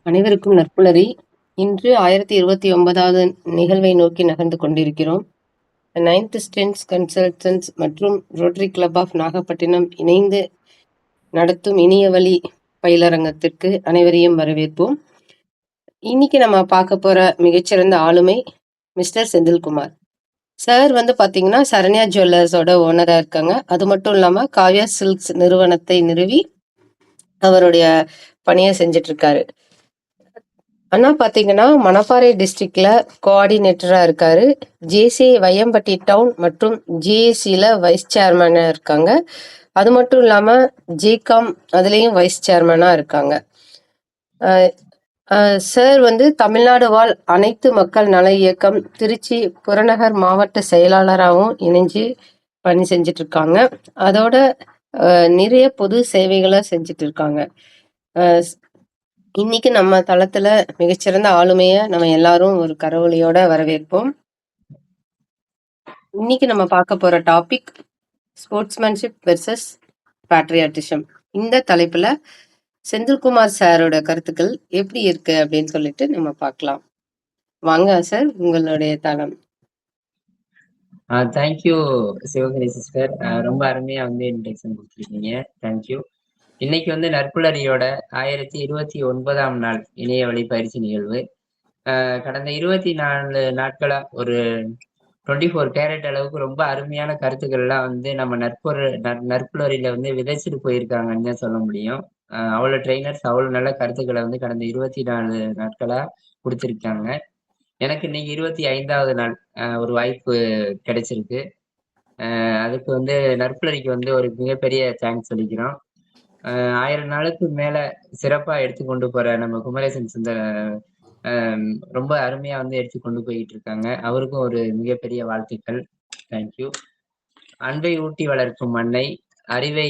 அனைவருக்கும் நற்புலரி. இன்று 1029வது நிகழ்வை நோக்கி நகர்ந்து கொண்டிருக்கிறோம். 9th ஸ்டென்ஸ் கன்சல்டன்ட்ஸ் மற்றும் ரோட்டரி கிளப் ஆஃப் நாகப்பட்டினம் இணைந்து நடத்தும் இணைய வழி பயிலரங்கத்திற்கு அனைவரையும் வரவேற்போம். இன்னைக்கு நம்ம பார்க்க போற மிகச்சிறந்த ஆளுமை மிஸ்டர் செந்தில்குமார் சார். பாத்தீங்கன்னா சரண்யா ஜுவல்லர்ஸோட ஓனரா இருக்காங்க. அது மட்டும் இல்லாம காவ்யா சில்க்ஸ் நிறுவனத்தை நிறுவி அவருடைய பணியை செஞ்சுட்டு இருக்காரு. அண்ணா பாத்தீங்கன்னா மணப்பாறை டிஸ்ட்ரிக்ட்ல கோஆர்டினேட்டரா இருக்காரு. ஜேசி வையம்பட்டி டவுன் மற்றும் ஜேஏசில வைஸ் சேர்மனா இருக்காங்க. அது மட்டும் இல்லாம ஜேகாம் அதுலயும் வைஸ் சேர்மனா இருக்காங்க. சார் தமிழ்நாடு வாழ் அனைத்து மக்கள் நல இயக்கம் திருச்சி புறநகர் மாவட்ட செயலாளராகவும் இணைஞ்சு பணி செஞ்சுட்டு இருக்காங்க. அதோட நிறைய பொது சேவைகளை செஞ்சுட்டு இருக்காங்க. இன்னைக்கு நம்ம தளத்துல மிகச்சிறந்த ஆளுமைய நம்ம எல்லாரும் ஒரு கரவொலியோட வரவேற்போம். இன்னைக்கு நம்ம பார்க்க போற டாபிக் ஸ்போர்ட்ஸ்மேன்ஷிப் வெர்சஸ் பேட்ரியாட்டிசம். இந்த தலைப்புல செந்தில்குமார் சாரோட கருத்துக்கள் எப்படி இருக்கு அப்படின்னு சொல்லிட்டு நம்ம பார்க்கலாம். வாங்க சார், உங்களுடைய தளம். தேங்க்யூ சிவகரி சிஸ்டர், ரொம்ப அருமையா இன்ட்ரெக்ஷன் கொடுத்துருக்கீங்க. தேங்க்யூ. இன்னைக்கு நற்புலரியோட 1029ஆம் நாள் இணைய வழி பயிற்சி நிகழ்வு. கடந்த 24 நாட்களா ஒரு 24 கேரட் அளவுக்கு ரொம்ப அருமையான கருத்துக்கள்லாம் நம்ம நற்புலரியில விதைச்சிட்டு போயிருக்காங்கன்னு தான் சொல்ல முடியும். அவ்வளோ ட்ரெயினர்ஸ் அவ்வளோ நல்ல கருத்துக்களை கடந்த 24 நாட்களா கொடுத்துருக்காங்க. எனக்கு இன்னைக்கு 25வது நாள் ஒரு வாய்ப்பு கிடைச்சிருக்கு. அதுக்கு நற்புலரிக்கு ஒரு மிகப்பெரிய தேங்க்ஸ் சொல்லிக்கிறோம். 1000 நாளுக்கு மேல சிறப்பா எடுத்துக்கொண்டு போற நம்ம குமரேசன் சுந்தர ரொம்ப அருமையா எடுத்து கொண்டு போயிட்டு இருக்காங்க. அவருக்கும் ஒரு மிகப்பெரிய வாழ்த்துக்கள். தேங்க்யூ. அன்பை ஊட்டி வளர்க்கும் அன்னை, அறிவை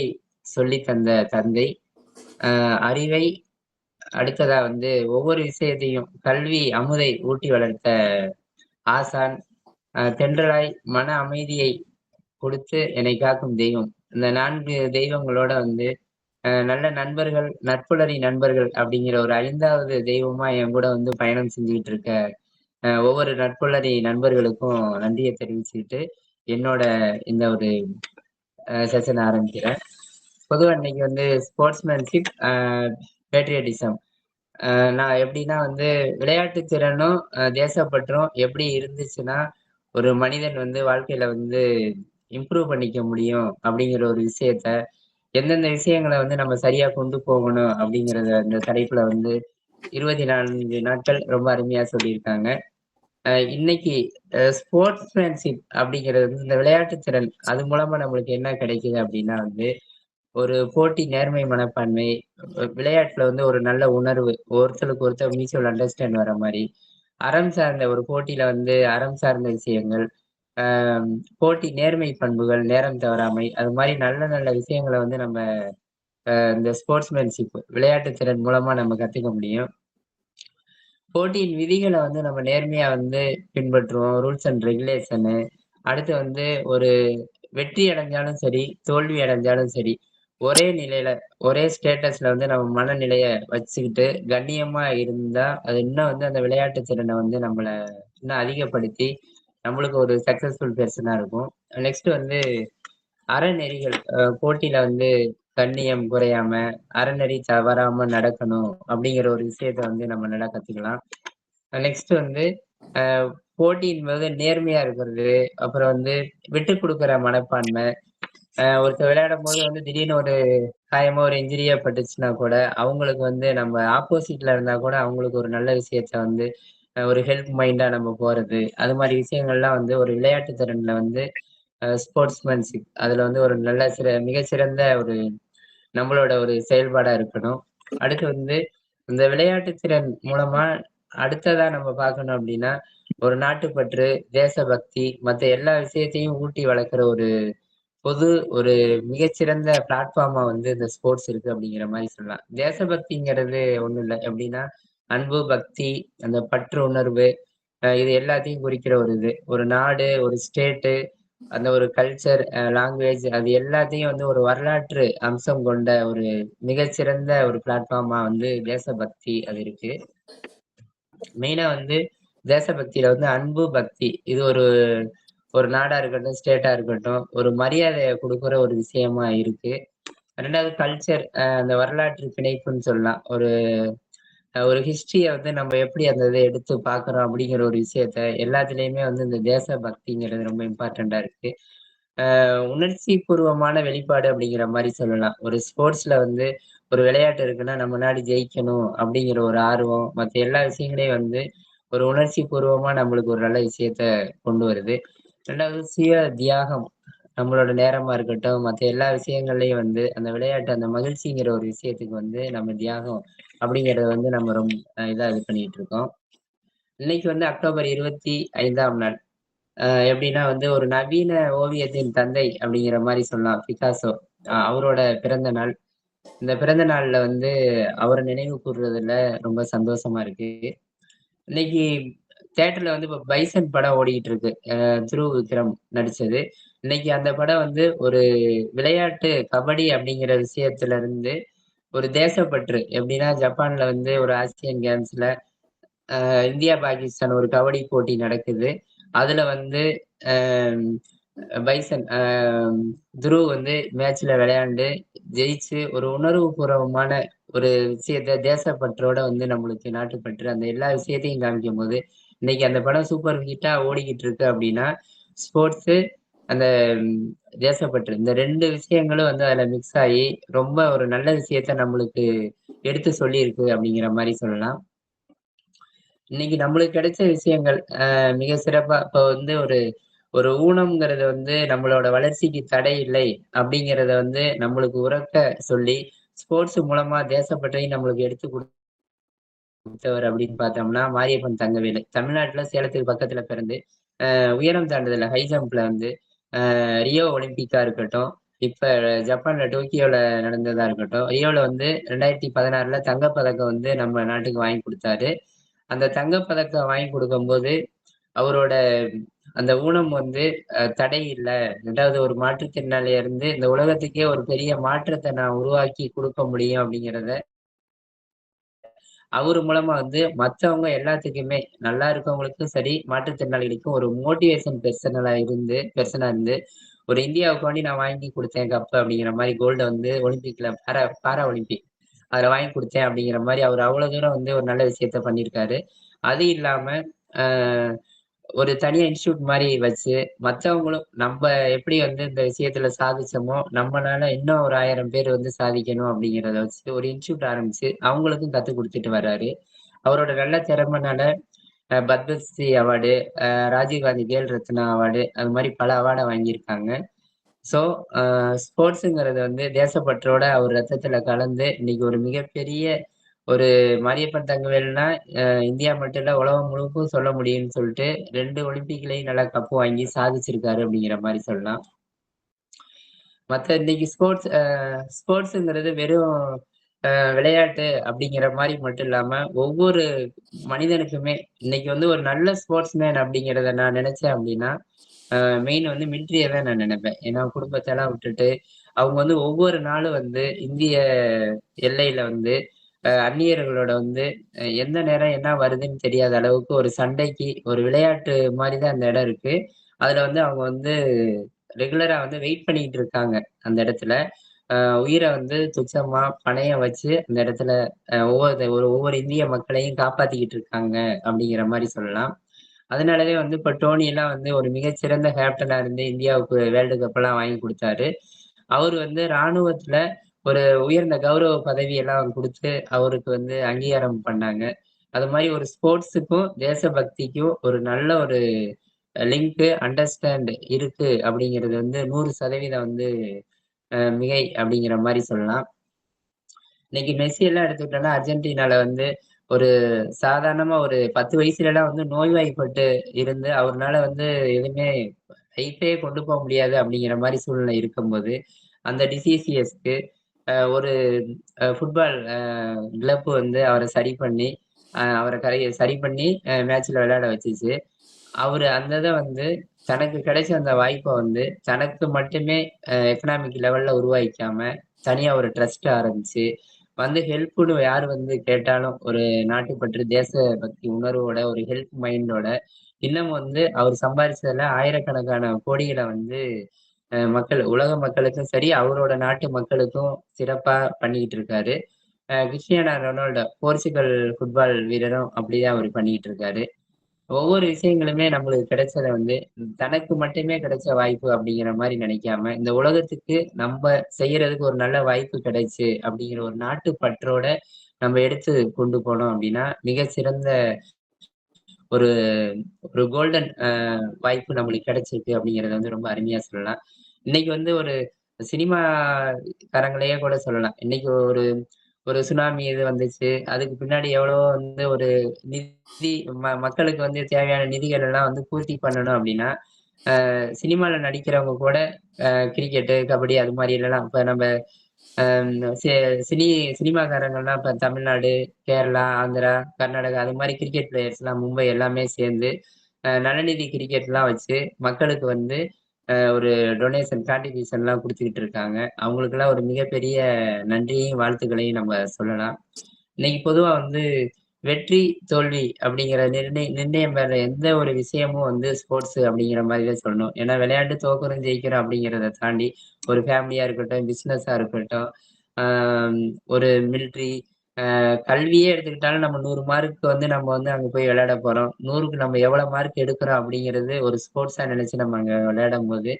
சொல்லி தந்த தந்தை, அறிவை அடுத்ததா ஒவ்வொரு விஷயத்தையும் கல்வி அமுதை ஊட்டி வளர்த்த ஆசான், தென்றலாய் மன அமைதியை கொடுத்து என்னை காக்கும் தெய்வம். இந்த 4 தெய்வங்களோட நல்ல நண்பர்கள், நட்புலரி நண்பர்கள் அப்படிங்கிற ஒரு 5வது தெய்வமா என் கூட பயணம் செஞ்சுக்கிட்டு இருக்க ஒவ்வொரு நட்புலரி நண்பர்களுக்கும் நன்றியை தெரிவிச்சுக்கிட்டு என்னோட இந்த ஒரு செஷன் ஆரம்பிக்கிறேன். பொதுவாக இன்னைக்கு ஸ்போர்ட்ஸ்மேன்ஷிப், பேட்ரியாட்டிசம், நான் எப்படின்னா விளையாட்டு திறனும் தேசப்பற்றும் எப்படி இருந்துச்சுன்னா ஒரு மனிதன் வாழ்க்கையில இம்ப்ரூவ் பண்ணிக்க முடியும் அப்படிங்கிற ஒரு விஷயத்த, எந்தெந்த விஷயங்களை நம்ம சரியா கொண்டு போகணும் அப்படிங்கிறத இந்த தலைப்புல 24 நாட்கள் ரொம்ப அருமையா சொல்லியிருக்காங்க. இன்னைக்கு ஸ்போர்ட்ஸ்மேன்ஷிப் அப்படிங்கிறது இந்த விளையாட்டு திறன், அது மூலமா நம்மளுக்கு என்ன கிடைக்குது அப்படின்னா ஒரு போட்டி நேர்மை மனப்பான்மை, விளையாட்டுல ஒரு நல்ல உணர்வு, ஒருத்தருக்கு ஒருத்தர் மியூச்சுவல் அண்டர்ஸ்டாண்ட் வர மாதிரி, அறம் சார்ந்த ஒரு போட்டியில அறம் சார்ந்த விஷயங்கள், போட்டி நேர்மை பண்புகள், நேரம் தவறாமை, அது மாதிரி நல்ல நல்ல விஷயங்களை நம்ம இந்த ஸ்போர்ட்ஸ்மேன்ஷிப் விளையாட்டு திறன் மூலமா நம்ம கத்துக்க முடியும். போட்டியின் விதிகளை நம்ம நேர்மையா பின்பற்றுவோம். Rules and regulation. அடுத்து ஒரு வெற்றி அடைஞ்சாலும் சரி, தோல்வி அடைஞ்சாலும் சரி, ஒரே நிலையில ஒரே ஸ்டேட்டஸ்ல நம்ம மனநிலைய வச்சுக்கிட்டு கண்ணியமா இருந்தா அது இன்னும் அந்த விளையாட்டு திறனை நம்மள இன்னும் அதிகப்படுத்தி நம்மளுக்கு ஒரு சக்சஸ்ஃபுல் பெர்சனா இருக்கும். நெக்ஸ்ட் அறநெறிகள், போட்டியில கண்ணியம் குறையாம அறநெறி தவறாம நடக்கணும் அப்படிங்கிற ஒரு விஷயத்த நம்ம நல்லா கத்துக்கலாம். நெக்ஸ்ட் போட்டியின் போது நேர்மையா இருக்கிறது, அப்புறம் விட்டு கொடுக்குற மனப்பான்மை. ஒருத்தர் விளையாடும் போது திடீர்னு ஒரு காயமோ ஒரு இன்ஜுரியா பட்டுச்சுன்னா கூட அவங்களுக்கு நம்ம ஆப்போசிட்ல இருந்தா கூட அவங்களுக்கு ஒரு நல்ல விஷயத்த ஒரு ஹெல்ப் மைண்டா நம்ம போறது, அது மாதிரி விஷயங்கள்லாம் ஒரு விளையாட்டு திறன்ல ஸ்போர்ட்ஸ்மேன்ஷிப் அதுல ஒரு நல்ல மிகச்சிறந்த ஒரு நம்மளோட ஒரு செயல்பாடா இருக்கணும். அடுத்து இந்த விளையாட்டு திறன் மூலமா அடுத்ததா நம்ம பார்க்கணும் அப்படின்னா ஒரு நாட்டுப்பற்று, தேசபக்தி, மத்த எல்லா விஷயத்தையும் ஊட்டி வளர்க்குற ஒரு மிகச்சிறந்த பிளாட்ஃபார்மா இந்த ஸ்போர்ட்ஸ் இருக்கு அப்படிங்கிற மாதிரி சொல்லலாம். தேசபக்திங்கிறது ஒண்ணும் இல்லை, எப்படின்னா அன்பு, பக்தி, அந்த பற்று உணர்வு, இது எல்லாத்தையும் குறிக்கிற ஒரு நாடு, ஒரு ஸ்டேட்டு, அந்த ஒரு கல்ச்சர், லாங்குவேஜ் அது எல்லாத்தையும் வந்து ஒரு வரலாற்று அம்சம் கொண்ட ஒரு மிகச்சிறந்த ஒரு பிளாட்ஃபார்மா வந்து தேசபக்தி அது இருக்கு. மெயினா வந்து தேசபக்தியில வந்து அன்பு, பக்தி இது ஒரு ஒரு நாடா இருக்கட்டும், ஸ்டேட்டா இருக்கட்டும், ஒரு மரியாதைய குடுக்குற ஒரு விஷயமா இருக்கு. 2வது கல்ச்சர், அந்த வரலாற்று பிணைப்புன்னு சொல்லலாம். ஒரு ஹிஸ்டரிய வந்து நம்ம எப்படி அந்த இத எடுத்து பார்க்குறோம் அப்படிங்கிற ஒரு விஷயத்த எல்லாத்துலயுமே வந்து இந்த தேசபக்திங்கிறது ரொம்ப இம்பார்ட்டன்ட்டா இருக்கு. உணர்ச்சி பூர்வமான வெளிப்பாடு அப்படிங்கிற மாரி சொல்லலாம். ஒரு ஸ்போர்ட்ஸ்ல வந்து ஒரு விளையாட்டு இருக்குன்னா, நம்ம நாடு ஜெயிக்கணும் அப்படிங்கிற ஒரு ஆர்வம், மத்த எல்லா விஷயங்களையும் வந்து ஒரு உணர்ச்சி பூர்வமா நம்மளுக்கு ஒரு நல்ல விஷயத்த கொண்டு வருது. 2வது சுய தியாகம். நம்மளோட நேரமா இருக்கட்டும், மத்த எல்லா விஷயங்கள்லயும் வந்து அந்த விளையாட்டு, அந்த மகிழ்ச்சிங்கிற ஒரு விஷயத்துக்கு வந்து நம்ம தியாகம் அப்படிங்கிறத வந்து நம்ம இதா இது பண்ணிட்டு இருக்கோம். இன்னைக்கு வந்து அக்டோபர் 25ஆம் நாள். எப்படின்னா வந்து ஒரு நவீன ஓவியத்தின் தந்தை அப்படிங்கிற மாரி சொல்லலாம். பிக்காசோ. அவரோட பிறந்த நாள். இந்த பிறந்த நாள்ல வந்து அவர நினைவு கூர்றதுல ரொம்ப சந்தோஷமா இருக்கு. இன்னைக்கு தியேட்டர்ல வந்து இப்ப பைசன் படம் ஓடிக்கிட்டு இருக்கு. துருவ் விக்ரம் நடிச்சது. இன்னைக்கு அந்த படம் வந்து ஒரு விளையாட்டு கபடி அப்படிங்கிற விஷயத்துல இருந்து ஒரு தேசப்பற்று எப்படின்னா ஜப்பான்ல வந்து ஒரு ஆசியன் கேம்ஸ்ல இந்தியா, பாகிஸ்தான் ஒரு கபடி போட்டி நடக்குது. அதுல வந்து அ பைசன் துருவ் வந்து மேட்ச்ல விளையாண்டு ஜெயிச்சு ஒரு உணர்வுபூர்வமான ஒரு விஷயத்த தேசப்பற்றோட வந்து நம்மளுக்கு நாட்டுப்பற்று அந்த எல்லா விஷயத்தையும் காமிக்கும்போது, இன்னைக்கு அந்த படம் சூப்பர் ஹிட்டா ஓடிக்கிட்டு இருக்கு அப்படின்னா, ஸ்போர்ட்ஸு அந்த ம் தேசப்பற்று இந்த 2 விஷயங்களும் வந்து அதுல மிக்ஸ் ஆயி, ரொம்ப ஒரு நல்ல விஷயத்த நம்மளுக்கு எடுத்து சொல்லியிருக்கு அப்படிங்கிற மாரி சொல்லலாம். இன்னைக்கு நம்மளுக்கு கிடைச்ச விஷயங்கள் மிக சிறப்பா இப்ப வந்து ஒரு ஒரு ஊனம்ங்கிறது வந்து நம்மளோட வளர்ச்சிக்கு தடை இல்லை அப்படிங்கிறத வந்து நம்மளுக்கு உரக்க சொல்லி ஸ்போர்ட்ஸ் மூலமா தேசப்பற்றையும் நம்மளுக்கு எடுத்து கொடுத்தவர் அப்படின்னு பார்த்தோம்னா மாரியப்பன் தங்கவேலு. தமிழ்நாட்டுல சேலத்துக்கு பக்கத்துல பிறந்து உயரம் தாண்டுதல்ல ஹை ஜம்ப்ல வந்து ரியோ ஒலிம்பிக்கா இருக்கட்டும், இப்ப ஜப்பான்ல டோக்கியோல நடந்ததா இருக்கட்டும், ரியோல வந்து 2016ல தங்கப்பதக்கம் வந்து நம்ம நாட்டுக்கு வாங்கி குடுத்தாரு. அந்த தங்கப்பதக்கம் வாங்கி குடுக்கும்போது, அவரோட அந்த ஊனம் வந்து தடை இல்ல. 2வது ஒரு மாற்றுத்திறனாளியா இருந்து இந்த உலகத்துக்கே ஒரு பெரிய மாற்றத்த நான் உருவாக்கி குடுக்க முடியும் அப்படிங்கிறத, அவரு மூலமா வந்து மத்தவங்க எல்லாத்துக்குமே நல்லா இருக்கவங்களுக்கும் சரி, மாற்றுத்திறனாளிகளுக்கும் ஒரு மோட்டிவேஷன் பெர்சனா இருந்து, ஒரு இந்தியாவுக்கு வேண்டி நான் வாங்கி குடுத்தேன் கப்பு அப்படிங்கிற மாரி கோல்ட வந்து ஒலிம்பிக்ல பாரா ஒலிம்பிக். அதுல வாங்கி குடுத்தேன் அப்படிங்கிற மாரி அவரு அவ்வளோ தூரம் வந்து ஒரு நல்ல விஷயத்த பண்ணியிருக்காரு. அது இல்லாம, அ ஒரு தனியா இன்ஸ்டிடியூட் மாரி வச்சு, மத்தவங்களும் நம்ப எப்படி வந்து இந்த விஷயத்துல சாதிச்சோமோ, நம்மனால இன்னும் ஒரு 1000 பேர் வந்து சாதிக்கணும் அப்படிங்கிறத வச்சு ஒரு இன்ஸ்டிடியூட் ஆரம்பிச்சு, அவங்களுக்கும் கத்துக் குடுத்துட்டு வர்றாரு. அவரோட நல்ல திறமைனால பத்மஸ்ரீ அவார்டு, ராஜீவ் காந்தி கேல் ரத்னா அவார்டு, அது மாரி பல அவார்ட வாங்கியிருக்காங்க. ஸோ, அ ஸ்போர்ட்ஸுங்கிறது வந்து தேசப்பற்றோட அவர் ரத்தத்துல கலந்து, இன்னைக்கு ஒரு மிகப்பெரிய ஒரு மாரியப்பன் தங்கவேலுனா, இந்தியா மட்டும் இல்ல, உலகம் முழுக்கும் சொல்ல முடியும்ன்னு சொல்ட்டு 2 ஒலிம்பிக்லயும் நல்லா கப்பு வாங்கி சாதிச்சிருக்காரு அப்படிங்கிற மாரி சொல்லலாம். மத்த இன்னைக்கு ஸ்போர்ட்ஸுங்கிறது வெறும் விளையாட்டு அப்படிங்கிற மாரி மட்டும் இல்லாம, ஒவ்வொரு மனிதனுக்குமே இன்னைக்கு வந்து ஒரு நல்ல ஸ்போர்ட்ஸ்மேன் அப்படிங்கிறத நான் நினைச்சேன் அப்படின்னா, மெயின் வந்து மிலிட்டரிய தான் நான் நினைப்பேன். ஏன்னா குடும்பத்தெல்லாம் விட்டுட்டு, அவங்க வந்து ஒவ்வொரு நாளும் வந்து இந்திய எல்லையில வந்து அந்நியர்களோட வந்து எந்த நேரம் என்ன வருதுன்னு தெரியாத அளவுக்கு ஒரு சண்டைக்கு ஒரு விளையாட்டு மாரி தான் அந்த இடம் இருக்கு. அதுல வந்து அவங்க வந்து ரெகுலரா வந்து வெயிட் பண்ணிட்டு இருக்காங்க அந்த இடத்துல. அ உயிர வந்து துச்சமா பணயம் வச்சு அந்த இடத்துல ஒவ்வொரு இந்திய மக்களையும் காப்பாத்திக்கிட்டு இருக்காங்க அப்படிங்கிற மாரி சொல்லலாம். அதனாலவே வந்து இப்ப டோனி எல்லாம் வந்து ஒரு மிகச்சிறந்த கேப்டனா இருந்து இந்தியாவுக்கு வேர்ல்டு கப் எல்லாம் வாங்கி குடுத்தாரு. அவரு வந்து ராணுவத்துல ஒரு உயர்ந்த கௌரவ பதவி எல்லாம் குடுத்து அவருக்கு வந்து அங்கீகாரம் பண்ணாங்க. அது மாரி ஒரு ஸ்போர்ட்ஸுக்கும், தேசபக்திக்கும் ஒரு நல்ல ஒரு அண்டர்ஸ்டாண்ட் இருக்கு அப்படிங்கிறது வந்து 100% வந்து மிகை அப்படிங்கிற மாரி சொல்லலாம். இன்னைக்கு மெஸ்ஸி எல்லாம் எடுத்துக்கிட்டோம்னா, அர்ஜென்டினால வந்து ஒரு சாதாரணமா ஒரு 10 வயசுலலாம் வந்து நோய்வாய்ப்பட்டு இருந்து, அவருனால வந்து எதுவுமே லைஃபே கொண்டு போ முடியாது அப்படிங்கிற மாரி சூழ்நிலை இருக்கும்போது, அந்த டிசீசியஸ்க்கு ஒரு ஃபுட்பால் கிளப் வந்து அவர சரி பண்ணி, அவர சரி பண்ணி மேட்ச்ல விளையாட வச்சுச்சு. அவரு அந்த இத வந்து தனக்கு கிடைச்ச அந்த வாய்ப்ப வந்து தனக்கு மட்டுமே எக்கனாமிக் லெவல்ல உருவாக்கிக்காம, தனியா ஒரு ட்ரஸ்ட் ஆரம்பிச்சு, வந்து ஹெல்ப்ன்னு யார் வந்து கேட்டாலும் ஒரு நாட்டுப்பற்று, தேசபக்தி உணர்வோட, ஒரு ஹெல்ப் மைண்டோட, இன்னமும் வந்து அவர் சம்பாரிச்சதுல ஆயிரக்கணக்கான கோடிகள வந்து உலக மக்களுக்கும் சரி, அவரோட நாட்டு மக்களுக்கும் சிறப்பா பண்ணிக்கிட்டு இருக்காரு. கிறிஸ்டியானோ ரொனால்டோ, போர்ச்சுகல் ஃபுட்பால் வீரரும் அப்படிதான் அவரு பண்ணிக்கிட்டு இருக்காரு. ஒவ்வொரு விஷயங்களுமே நம்மளுக்கு கிடைச்சத வந்து, தனக்கு மட்டுமே கிடைச்ச வாய்ப்பு அப்படிங்கிற மாரி நினைக்காம, இந்த உலகத்துக்கு நம்ப செய்யறதுக்கு ஒரு நல்ல வாய்ப்பு கிடைச்சு அப்படிங்கிற ஒரு நாட்டு பற்றோட நம்ம எடுத்து கொண்டு போனோம் அப்படின்னா, மிக சிறந்த ஒரு ஒரு கோல்டன் வாய்ப்பு நம்மளுக்கு கிடைச்சிருக்கு அப்படிங்கிறத வந்து ரொம்ப அருமையா சொல்லலாம். இன்னைக்கு வந்து ஒரு சினிமாக்காரங்களையே கூட சொல்லலாம். இன்னைக்கு ஒரு ஒரு சுனாமி இது வந்துச்சு. அதுக்கு பின்னாடி எவ்வளவோ வந்து ஒரு நிதி மக்களுக்கு வந்து தேவையான நிதிகள் எல்லாம் வந்து பூர்த்தி பண்ணணும் அப்படின்னா, சினிமால நடிக்கிறவங்க கூட கிரிக்கெட்டு, கபடி அது மாரி எல்லாம் இப்ப நம்ம அம் சி சினி சினிமாக்காரங்கள்லாம் இப்ப தமிழ்நாடு, கேரளா, ஆந்திரா, கர்நாடகா அது மாரி கிரிக்கெட் பிளேயர்ஸ்லாம் மும்பை எல்லாமே சேர்ந்து, நலநிதி கிரிக்கெட்லாம் வச்சு மக்களுக்கு வந்து ஒரு டொனேஷன், கான்ட்ரிபியூஷன்லாம் குடுத்துக்கிட்டு இருக்காங்க. அவங்களுக்கெல்லாம் ஒரு மிகப்பெரிய நன்றியையும், வாழ்த்துக்களையும் நம்ம சொல்லலாம். இன்னைக்கு பொதுவா வந்து வெற்றி, தோல்வி அப்படிங்கிற நிர்ணயம் பெற எந்த ஒரு விஷயமும் வந்து ஸ்போர்ட்ஸ் அப்படிங்கிற மாரி தான் சொல்லணும். ஏன்னா விளையாட்டு தோக்குறோம், ஜெயிக்கிறோம் அப்படிங்கிறத தாண்டி ஒரு ஃபேமிலியா இருக்கட்டும், பிசினஸா இருக்கட்டும், ஆம் ஒரு மிலிட்டரி, கல்வியே எடுத்துக்கிட்டாலும் நம்ம 100 மார்க் வந்து நம்ம வந்து அங்க போய் விளையாட போறோம். 100க்கு நம்ம எவ்வளவு மார்க் எடுக்கிறோம் அப்படிங்கிறது ஒரு ஸ்போர்ட்ஸா நினைச்சு நம்ம அங்க விளையாடும்போது,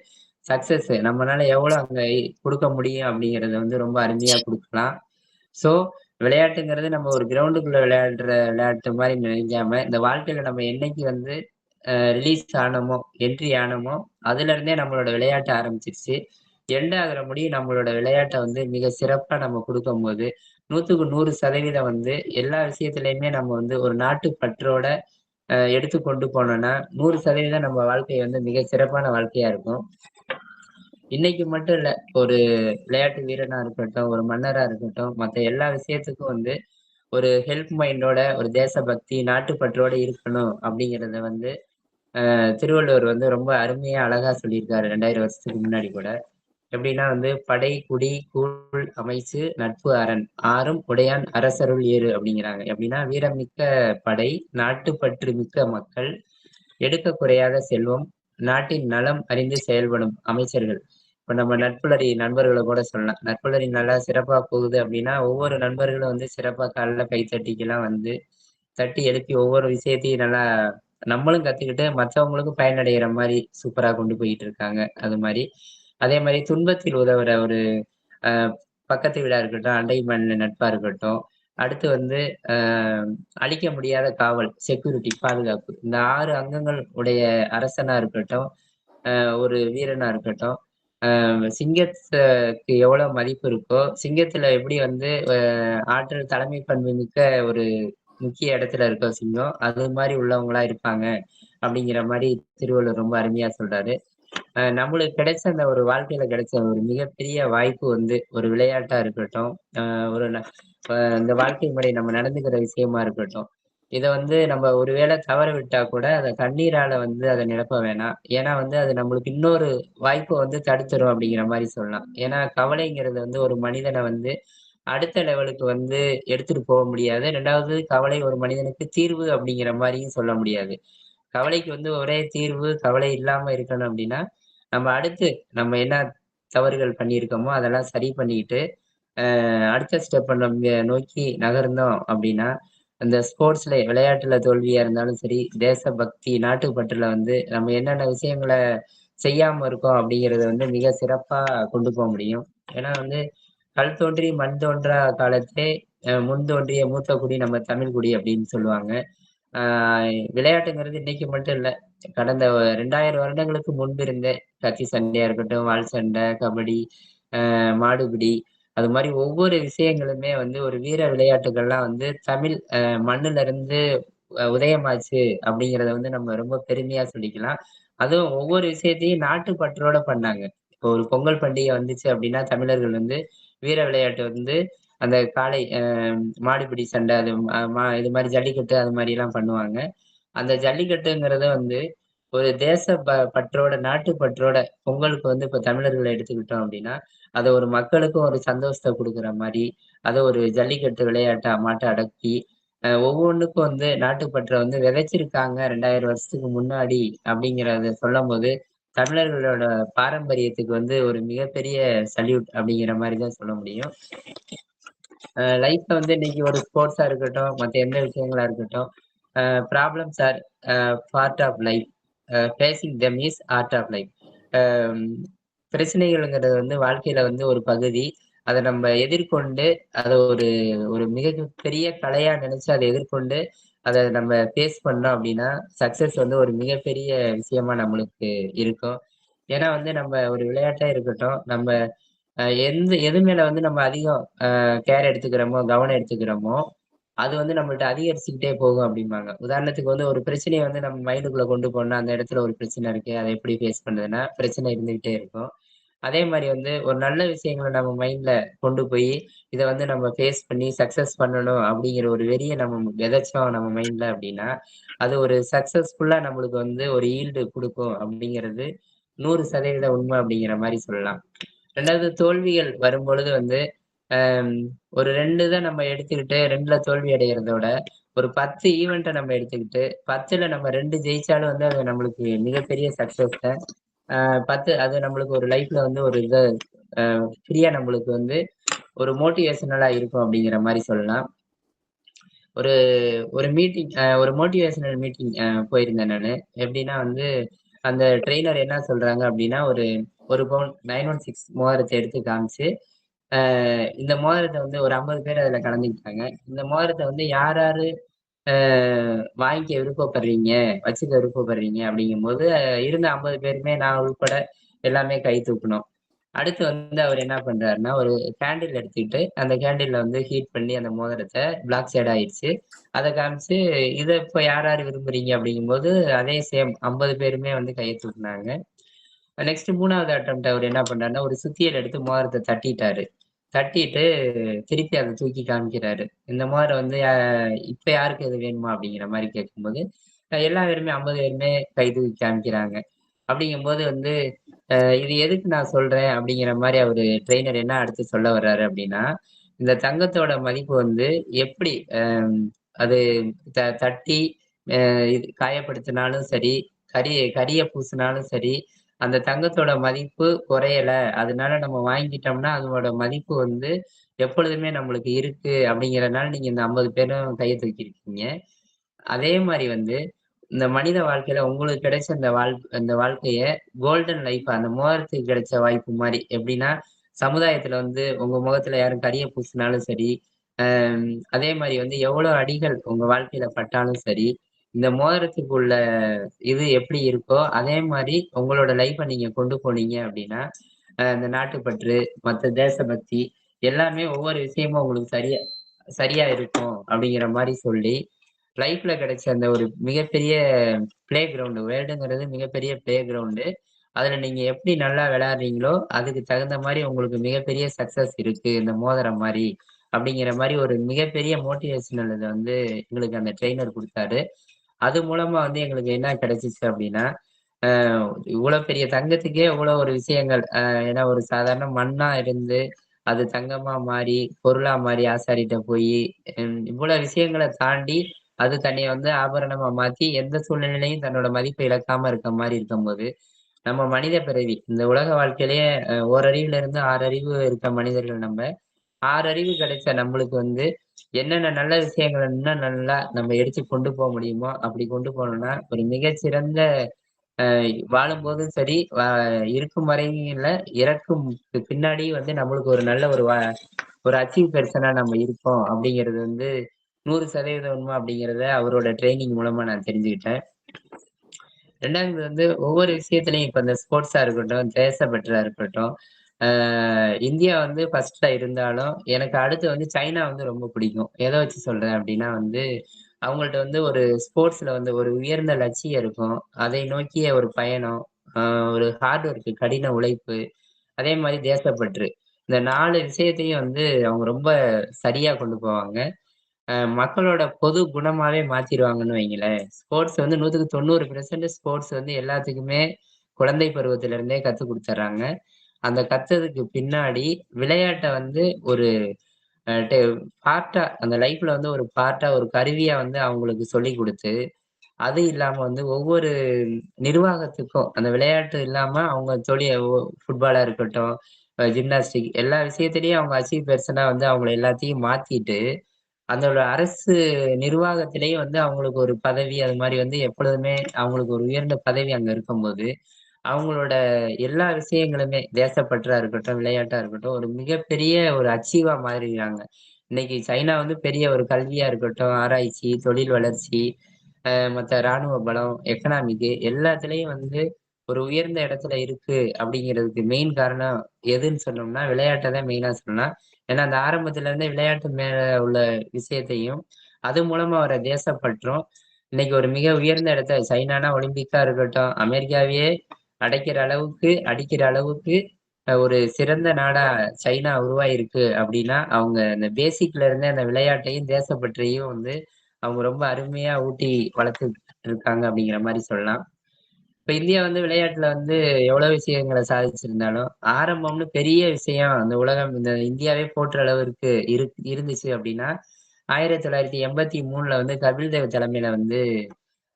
சக்சஸ் நம்மனால எவ்வளவு அங்க குடுக்க முடியும் அப்படிங்கிறத வந்து ரொம்ப அருமையா குடுக்கலாம். ஸோ, விளையாட்டுங்கிறது நம்ம ஒரு கிரவுண்டுக்குள்ள விளையாடுற விளையாட்டு மாரி நினைக்காம, இந்த வாழ்க்கையில நம்ம என்னைக்கு வந்து ரிலீஸ் ஆனோமோ, என்ட்ரி ஆனோமோ, அதுலருந்தே நம்மளோட விளையாட்டு ஆரம்பிச்சிருச்சு. எண்ட் ஆகுற முடியும் நம்மளோட விளையாட்ட வந்து மிக சிறப்பா நம்ம குடுக்கும்போது, 100க்கு 100% வந்து எல்லா விஷயத்திலயுமே நம்ம வந்து ஒரு நாட்டு பற்றோட எடுத்து கொண்டு போனோம்னா, 100% நம்ம வாழ்க்கை வந்து மிக சிறப்பான வாழ்க்கையா இருக்கும். இன்னைக்கு மட்டும் இல்ல. ஒரு விளையாட்டு வீரனா இருக்கட்டும், ஒரு மன்னரா இருக்கட்டும், மத்த எல்லா விஷயத்துக்கும் வந்து ஒரு ஹெல்ப் மைண்டோட, ஒரு தேசபக்தி, நாட்டுப்பற்றோட இருக்கணும் அப்படிங்கிறத வந்து திருவள்ளுவர் வந்து ரொம்ப அருமையா, அழகா சொல்லியிருக்காரு 2000 வருஷத்துக்கு முன்னாடி கூட. எப்படின்னா வந்து "படை, குடி, கூழ் அமைச்சு நட்பு அரண் ஆறும் உடையான் அரசருள் ஏறு" அப்படிங்கிறாங்க. எப்படின்னா வீரமிக்க படை, நாட்டுப்பற்று மிக்க மக்கள், எடுக்க குறையாத செல்வம், நாட்டின் நலம் அறிந்து செயல்படும் அமைச்சர்கள். இப்ப நம்ம நட்புலரி நண்பர்கள கூட சொல்லலாம். நட்புலரி நல்லா சிறப்பா போகுது அப்படின்னா, ஒவ்வொரு நண்பர்களும் வந்து சிறப்பா காலைல கை தட்டிக்கலாம் வந்து, தட்டி எழுப்பி ஒவ்வொரு விஷயத்தையும் நல்லா நம்மளும் கத்துக்கிட்டு மத்தவங்களுக்கும் பயனடைகிற மாரி சூப்பரா கொண்டு போயிட்டு இருக்காங்க. அது மாரி. அதே மாரி துன்பத்தில் உதவுற ஒரு அ பக்கத்து வீடா இருக்கட்டும், அண்டை மாநில நட்பா இருக்கட்டும். அடுத்து வந்து அ அழிக்க முடியாத காவல், செக்யூரிட்டி பாதுகாப்பு. இந்த 6 அங்கங்கள் உடைய அரசனா இருக்கட்டும், ஒரு வீரனா இருக்கட்டும். சிங்கத்துக்கு எவ்வளவு மதிப்பு இருக்கோ, சிங்கத்துல எப்படி வந்து ஆற்றல் தலைமை பண்பு மிக்க ஒரு முக்கிய இடத்துல இருக்கும் சிங்கம். அது மாரி உள்ளவங்களா இருப்பாங்க. அப்படிங்கிற மாரி திருவள்ளுவர் ரொம்ப அருமையா சொல்றாரு. நம்மளுக்கு கிடைச்ச அந்த ஒரு வாழ்க்கையில கிடைச்ச ஒரு மிகப்பெரிய வாய்ப்பு வந்து ஒரு விளையாட்டா இருக்கட்டும், அ ஒரு ந இந்த வாழ்க்கை முறை நம்ம நடந்துக்கிற விஷயமா இருக்கட்டும். இத வந்து நம்ம ஒரு வேளை தவற விட்டா கூட அத கண்ணீரால வந்து அத நிரப்ப வேணாம். ஏன்னா வந்து அது நம்மளுக்கு இன்னொரு வாய்ப்ப வந்து தடுத்துரும் அப்படிங்கிற மாரி சொல்லலாம். ஏன்னா கவலைங்கிறது வந்து ஒரு மனிதன வந்து அடுத்த லெவலுக்கு வந்து எடுத்துட்டு போக முடியாது. 2வது கவலை ஒரு மனிதனுக்கு தீர்வு அப்படிங்கிற மாரியும் சொல்ல முடியாது. கவலைக்கு வந்து ஒரே தீர்வு, கவலை இல்லாம இருக்கணும் அப்டின்னா, நம்ம அடுத்து நம்ம என்ன தவறுகள் பண்ணியிருக்கோமோ, அதெல்லாம் சரி பண்ணிக்கிட்டு, அடுத்த ஸ்டெப்ப நம்ம நோக்கி நகர்ந்தோம் அப்டின்னா, அந்த ஸ்போர்ட்ஸ்ல விளையாட்டுல தோல்வியா இருந்தாலும் சரி, தேசபக்தி, நாட்டுப்பற்றுல வந்து நம்ம என்னென்ன விஷயங்கள செய்யாம இருக்கோம் அப்டிங்கிறத வந்து மிக சிறப்பா கொண்டு போ முடியும். ஏன்னா வந்து, "கல் தோன்றி மண் தோன்றா காலத்தே முன் தோன்றிய மூத்த குடி நம்ம தமிழ் குடி" அப்டின்னு சொல்லுவாங்க. ஆ விளையாட்டுங்கிறது இன்னைக்கு மட்டும் இல்ல. கடந்த 2000 வருடங்களுக்கு முன்பு இருந்தே கத்தி சண்டையா இருக்கட்டும், வாள் சண்டை, கபடி, மாடுபிடி, அது மாரி ஒவ்வொரு விஷயங்களுமே வந்து ஒரு வீர விளையாட்டுகள்லாம் வந்து தமிழ் மண்ணுல இருந்து உதயமாச்சு அப்படிங்கிறத வந்து நம்ம ரொம்ப பெருமையா சொல்லிக்கலாம். அதுவும் ஒவ்வொரு விஷயத்தையும் நாட்டுப்பற்றோட பண்ணாங்க. இப்போ ஒரு பொங்கல் பண்டிகை வந்துச்சு அப்படின்னா, தமிழர்கள் வந்து வீர விளையாட்டு வந்து அந்த காளை மாடுபிடி சண்டை அது இது மாரி ஜல்லிக்கட்டு அது மாரிலாம் பண்ணுவாங்க. அந்த ஜல்லிக்கட்டுங்கிறத வந்து ஒரு தேச பற்றோட, நாட்டு பற்றோட பொங்கலுக்கு வந்து இப்ப தமிழர்கள எடுத்துக்கிட்டோம் அப்படின்னா, அத ஒரு மக்களுக்கும் ஒரு சந்தோஷத்த குடுக்குற மாரி, அத ஒரு ஜல்லிக்கட்டு விளையாட்டா மாட்ட அடக்கி, ஒவ்வொன்னுக்கும் வந்து நாட்டுப்பற்ற வந்து விதைச்சிருக்காங்க 2000 வருஷத்துக்கு முன்னாடி அப்படிங்கிறத சொல்லம்போது, தமிழர்களோட பாரம்பரியத்துக்கு வந்து ஒரு மிகப்பெரிய சல்யூட் அப்படிங்கிற மாரி தான் சொல்ல முடியும். லைஃப்ல வந்து இன்னைக்கு ஒரு ஸ்போர்ட்ஸா இருக்கட்டும், மத்த எந்த விஷயங்களா இருக்கட்டும், problems are part of life. Facing them is art of life. Um பிரச்சனைகள்ங்கிறது வந்து வாழ்க்கையில வந்து ஒரு பகுதி. அத நம்ம எதிர்கொண்டு, அத ஒரு ஒரு மிகப்பெரிய கலையா நினைச்சு அத எதிர்கொண்டு, அத நம்ம ஃபேஸ் பண்ணோம் அப்டின்னா, சக்சஸ் வந்து ஒரு மிகப்பெரிய விஷயமா நம்மளுக்கு இருக்கும். ஏன்னா வந்து நம்ம ஒரு விளையாட்டா இருக்கட்டும், நம்ம எது மேல வந்து நம்ம அதிகம் கேர் எடுத்துக்கிறோமோ, கவனம் எடுத்துக்கிறோமோ, அது வந்து நம்மள்ட்ட அதிகரிச்சுக்கிட்டே போகும் அப்டிம்பாங்க. உதாரணத்துக்கு வந்து ஒரு பிரச்சனைய வந்து நம்ம மைண்டுக்குள்ள கொண்டு போனா, அந்த இடத்துல ஒரு பிரச்சனை இருக்கு. அத எப்படி ஃபேஸ் பண்றதுன்னா, பிரச்சனை இருந்துகிட்டே இருக்கும். அதே மாரி வந்து ஒரு நல்ல விஷயங்கள நம்ம மைண்ட்ல கொண்டு போயி, இத வந்து நம்ம ஃபேஸ் பண்ணி சக்சஸ் பண்ணணும் அப்படிங்கிற ஒரு வெறிய நம்ம விதைச்சோம் நம்ம மைண்ட்ல அப்படின்னா, அது ஒரு சக்சஸ்ஃபுல்லா நம்மளுக்கு வந்து ஒரு ஈல்டு குடுக்கும் அப்படிங்கிறது 100% உண்ம அப்படிங்கிற மாரி சொல்லலாம். 2வது தோல்விகள் வரும்பொழுது வந்து, அம் ஒரு 2 தான் நம்ம எடுத்துக்கிட்டு 2ல தோல்வி அடையறதோட, ஒரு 10 ஈவென்ட்ட நம்ம எடுத்துக்கிட்டு, 10ல நம்ம 2 ஜெயிச்சாலும் வந்து அது நம்மளுக்கு மிகப்பெரிய சக்சஸ் தான். 10 அது நம்மளுக்கு ஒரு லைஃப்ல வந்து ஒரு இத அ ஃப்ரீயா நம்மளுக்கு வந்து ஒரு மோட்டிவேஷனலா இருக்கும் அப்படிங்கிற மாரி சொல்லலாம். ஒரு ஒரு மீட்டிங் ஒரு மோட்டிவேஷனல் மீட்டிங் போயிருந்தேன் நானு. எப்படின்னா வந்து, அந்த ட்ரெய்னர் என்ன சொல்றாங்க அப்படின்னா, ஒரு 1 பவுன் 916 மோதிரத்த எடுத்து காமிச்சு, இந்த மோதிரத்த வந்து ஒரு 50 பேர் அதுல கலந்துக்கிட்டாங்க. இந்த மோதிரத்த வந்து யார் யாரு அ வாங்கிக்க விருப்பப்படுறீங்க, வச்சுக்க விருப்பப்படுறீங்க அப்படிங்கும்போது, இருந்த 50 பேருமே நான் உள்பட எல்லாமே கை தூக்குனோம். அடுத்து வந்து அவரு என்ன பண்றாருன்னா, ஒரு கேண்டில் எடுத்துக்கிட்டு, அந்த கேண்டில்ல வந்து ஹீட் பண்ணி அந்த மோதிரத்த பிளாக் ஷேட் ஆயிருச்சு. அத காமிச்சு, "இத இப்ப யார் யார் விரும்புறீங்க?" அப்படிங்கும்போது, அதே சேம் 50 பேருமே வந்து கைய தூக்குனாங்க. நெக்ஸ்ட் 3வது அட்டெம்ப்ட் அவரு என்ன பண்ணாருன்னா, ஒரு சுத்தியல் எடுத்து மோதிரத்த தட்டிட்டாரு. தட்டிட்டு திருப்பி அத தூக்கி காமிக்கிறாரு. இந்த மோதிரம் வந்து "இப்ப யாருக்கு இது வேணுமா?" அப்படிங்கிற மாரி கேட்கும்போது, எல்லா பேருமே 50 பேருமே கை தூக்கி காமிக்கிறாங்க. அப்படிங்கும்போது வந்து, இது எதுக்கு நான் சொல்றேன் அப்படிங்கிற மாரி அவரு ட்ரெய்னர் என்ன அடுத்து சொல்ல வர்றாரு அப்படின்னா, இந்த தங்கத்தோட மதிப்பு வந்து எப்படி அது தட்டி இது காயப்படுத்தினாலும் சரி, கரிய பூசினாலும் சரி, அந்த தங்கத்தோட மதிப்பு குறையல. அதனால நம்ம வாங்கிட்டோம்னா, அதோட மதிப்பு வந்து எப்பொழுதுமே நம்மளுக்கு இருக்கு அப்படிங்கிறனால நீங்க இந்த 50 பேரும் கைய தூக்கியிருக்கீங்க. அதே மாரி வந்து, இந்த மனித வாழ்க்கையில உங்களுக்கு கிடைச்ச இந்த வாழ்க்கைய கோல்டன் லைஃப் அந்த மோதிரத்துக்கு கிடைச்ச வாய்ப்பு மாரி. எப்படின்னா, சமுதாயத்துல வந்து உங்க முகத்துல யாரும் கரிய பூசினாலும் சரி, அம் அதே மாரி வந்து எவ்வளோ அடிகள் உங்க வாழ்க்கையில பட்டாலும் சரி, இந்த மோதிரத்துக்கு உள்ள இது எப்படி இருக்கோ, அதே மாரி உங்களோட லைஃப்ப நீங்க கொண்டு போனீங்க அப்படின்னா, இந்த நாட்டுப்பற்று, மத்த தேசபக்தி எல்லாமே ஒவ்வொரு விஷயமும் உங்களுக்கு சரியா இருக்கும் அப்படிங்கிற மாரி சொல்லி, லைஃப்ல கிடைச்ச அந்த ஒரு மிகப்பெரிய பிளே கிரவுண்ட் வேர்ல்டுங்கிறது மிகப்பெரிய பிளே கிரவுண்டு. அதுல நீங்க எப்படி நல்லா விளையாடுறீங்களோ, அதுக்கு தகுந்த மாரி உங்களுக்கு மிகப்பெரிய சக்சஸ் இருக்கு. இந்த மோதிரம் மாரி. அப்படிங்கிற மாரி ஒரு மிகப்பெரிய மோட்டிவேஷனல் இத வந்து எங்களுக்கு அந்த ட்ரெய்னர் குடுத்தாரு. அது மூலமா வந்து எங்களுக்கு என்ன கிடைச்சுச்சு அப்படின்னா, அ இவ்வளோ பெரிய தங்கத்துக்கே இவ்வளோ ஒரு விஷயங்கள். ஏன்னா ஒரு சாதாரண மண்ணா இருந்து, அது தங்கமா மாறி, பொருளா மாறி ஆசாரிட்ட போயி, இவ்வளோ விஷயங்கள தாண்டி, அது தன்னைய வந்து ஆபரணமா மாத்தி, எந்த சூழ்நிலையிலயும் தன்னோட மதிப்ப இழக்காம இருக்க மாரி இருக்கும்போது, நம்ம மனித பிறவி, இந்த உலக வாழ்க்கையிலேயே ஓரறிவுல இருந்து 6 அறிவு இருக்க மனிதர்கள் நம்ம. 6 அறிவு கிடைச்ச நம்மளுக்கு வந்து, என்னென்ன நல்ல விஷயங்கள இன்னும் நல்லா நம்ம எடுத்து கொண்டு போ முடியுமோ, அப்படி கொண்டு போனோம்னா, ஒரு மிகச்சிறந்த வாழும்போதும் சரி, இருக்கும் வரையும் இல்ல, இறக்கும் பின்னாடி வந்து நம்மளுக்கு ஒரு நல்ல ஒரு அச்சீவ் பெர்சனா நம்ம இருப்போம் அப்படிங்கிறது வந்து 100% உண்ம அப்படிங்கிறத அவரோட ட்ரெய்னிங் மூலமா நான் தெரிஞ்சுக்கிட்டேன். 2வது வந்து ஒவ்வொரு விஷயத்திலயும் இப்ப இந்த ஸ்போர்ட்ஸா இருக்கட்டும், தேசப்பற்றா இருக்கட்டும், ஆ இந்தியா வந்து ஃபர்ஸ்ட்ல இருந்தாலும், எனக்கு அடுத்து வந்து சைனா வந்து ரொம்ப பிடிக்கும். எத வச்சு சொல்றேன் அப்டின்னா வந்து, அவங்கள்ட்ட வந்து ஒரு ஸ்போர்ட்ஸ்ல வந்து ஒரு உயர்ந்த லட்சியம் இருக்கும். அதை நோக்கிய ஒரு பயணம், ஆ ஒரு ஹார்ட் ஒர்க் கடின உழைப்பு, அதே மாரி தேசப்பற்று. இந்த 4 விஷயத்தையும் வந்து அவங்க ரொம்ப சரியா கொண்டு போவாங்க. மக்களோட பொது குணமாவே மாத்திருவாங்கன்னு வைங்களேன். ஸ்போர்ட்ஸ் வந்து 100க்கு 90% ஸ்போர்ட்ஸ் வந்து எல்லாத்துக்குமே குழந்தை பருவத்தில இருந்தே கத்துக் குடுத்துர்றாங்க. அந்த கத்ததுக்கு பின்னாடி விளையாட்ட வந்து ஒரு அ டெ பார்ட்டா அந்த லைஃப்ல வந்து ஒரு பார்ட்டா, ஒரு கருவியா வந்து அவங்களுக்கு சொல்லிக் குடுத்து, அது இல்லாம வந்து ஒவ்வொரு நிர்வாகத்துக்கும் அந்த விளையாட்டு இல்லாம அவங்க ஃபுட்பாலா இருக்கட்டும், ஜிம்னாஸ்டிக் எல்லா விஷயத்திலயும் அவங்க அச்சீவ் பெர்சனா வந்து அவங்கள எல்லாத்தையும் மாத்திட்டு அதோட அரசு நிர்வாகத்திலேயே வந்து அவங்களுக்கு ஒரு பதவி அது மாரி வந்து எப்பொழுதுமே அவங்களுக்கு ஒரு உயர்ந்த பதவி அங்க இருக்கும்போது, அவங்களோட எல்லா விஷயங்களுமே தேசப்பற்றா இருக்கட்டும், விளையாட்டா இருக்கட்டும், ஒரு மிகப்பெரிய ஒரு அச்சீவா மாறிர்றாங்க. இன்னைக்கு சைனா வந்து பெரிய ஒரு கல்வியா இருக்கட்டும், ஆராய்ச்சி, தொழில் வளர்ச்சி, மத்த ராணுவ பலம், எக்கனாமிக் எல்லாத்துலயும் வந்து ஒரு உயர்ந்த இடத்துல இருக்கு அப்படிங்கிறதுக்கு மெயின் காரணம் எதுன்னு சொன்னோம்னா, விளையாட்ட தான் மெயினா சொல்லலாம். ஏன்னா, அந்த ஆரம்பத்துல இருந்தே விளையாட்டு மேல உள்ள விஷயத்தையும், அது மூலமா வர தேசப்பற்றும், இன்னைக்கு ஒரு மிக உயர்ந்த இடத்த சைனானா ஒலிம்பிக்கா இருக்கட்டும், அமெரிக்காவையே அடிக்கிற அளவுக்கு ஒரு சிறந்த நாடா சைனா உருவாயிருக்கு அப்படின்னா, அவங்க அந்த பேசிக்ல இருந்தே அந்த விளையாட்டையும், தேசப்பற்றையும் வந்து அவங்க ரொம்ப அருமையா ஊட்டி வளர்த்துட்டு இருக்காங்க அப்படிங்கிற மாரி சொல்லலாம். இப்ப இந்தியா வந்து விளையாட்டுல வந்து எவ்வளவு விஷயங்கள சாதிச்சிருந்தாலும், ஆரம்பம்னு பெரிய விஷயம் அந்த உலகம் இந்த இந்தியாவே போற்ற அளவிற்கு இருந்துச்சு அப்படின்னா, 1983ல வந்து கபில் தேவ் தலைமையில வந்து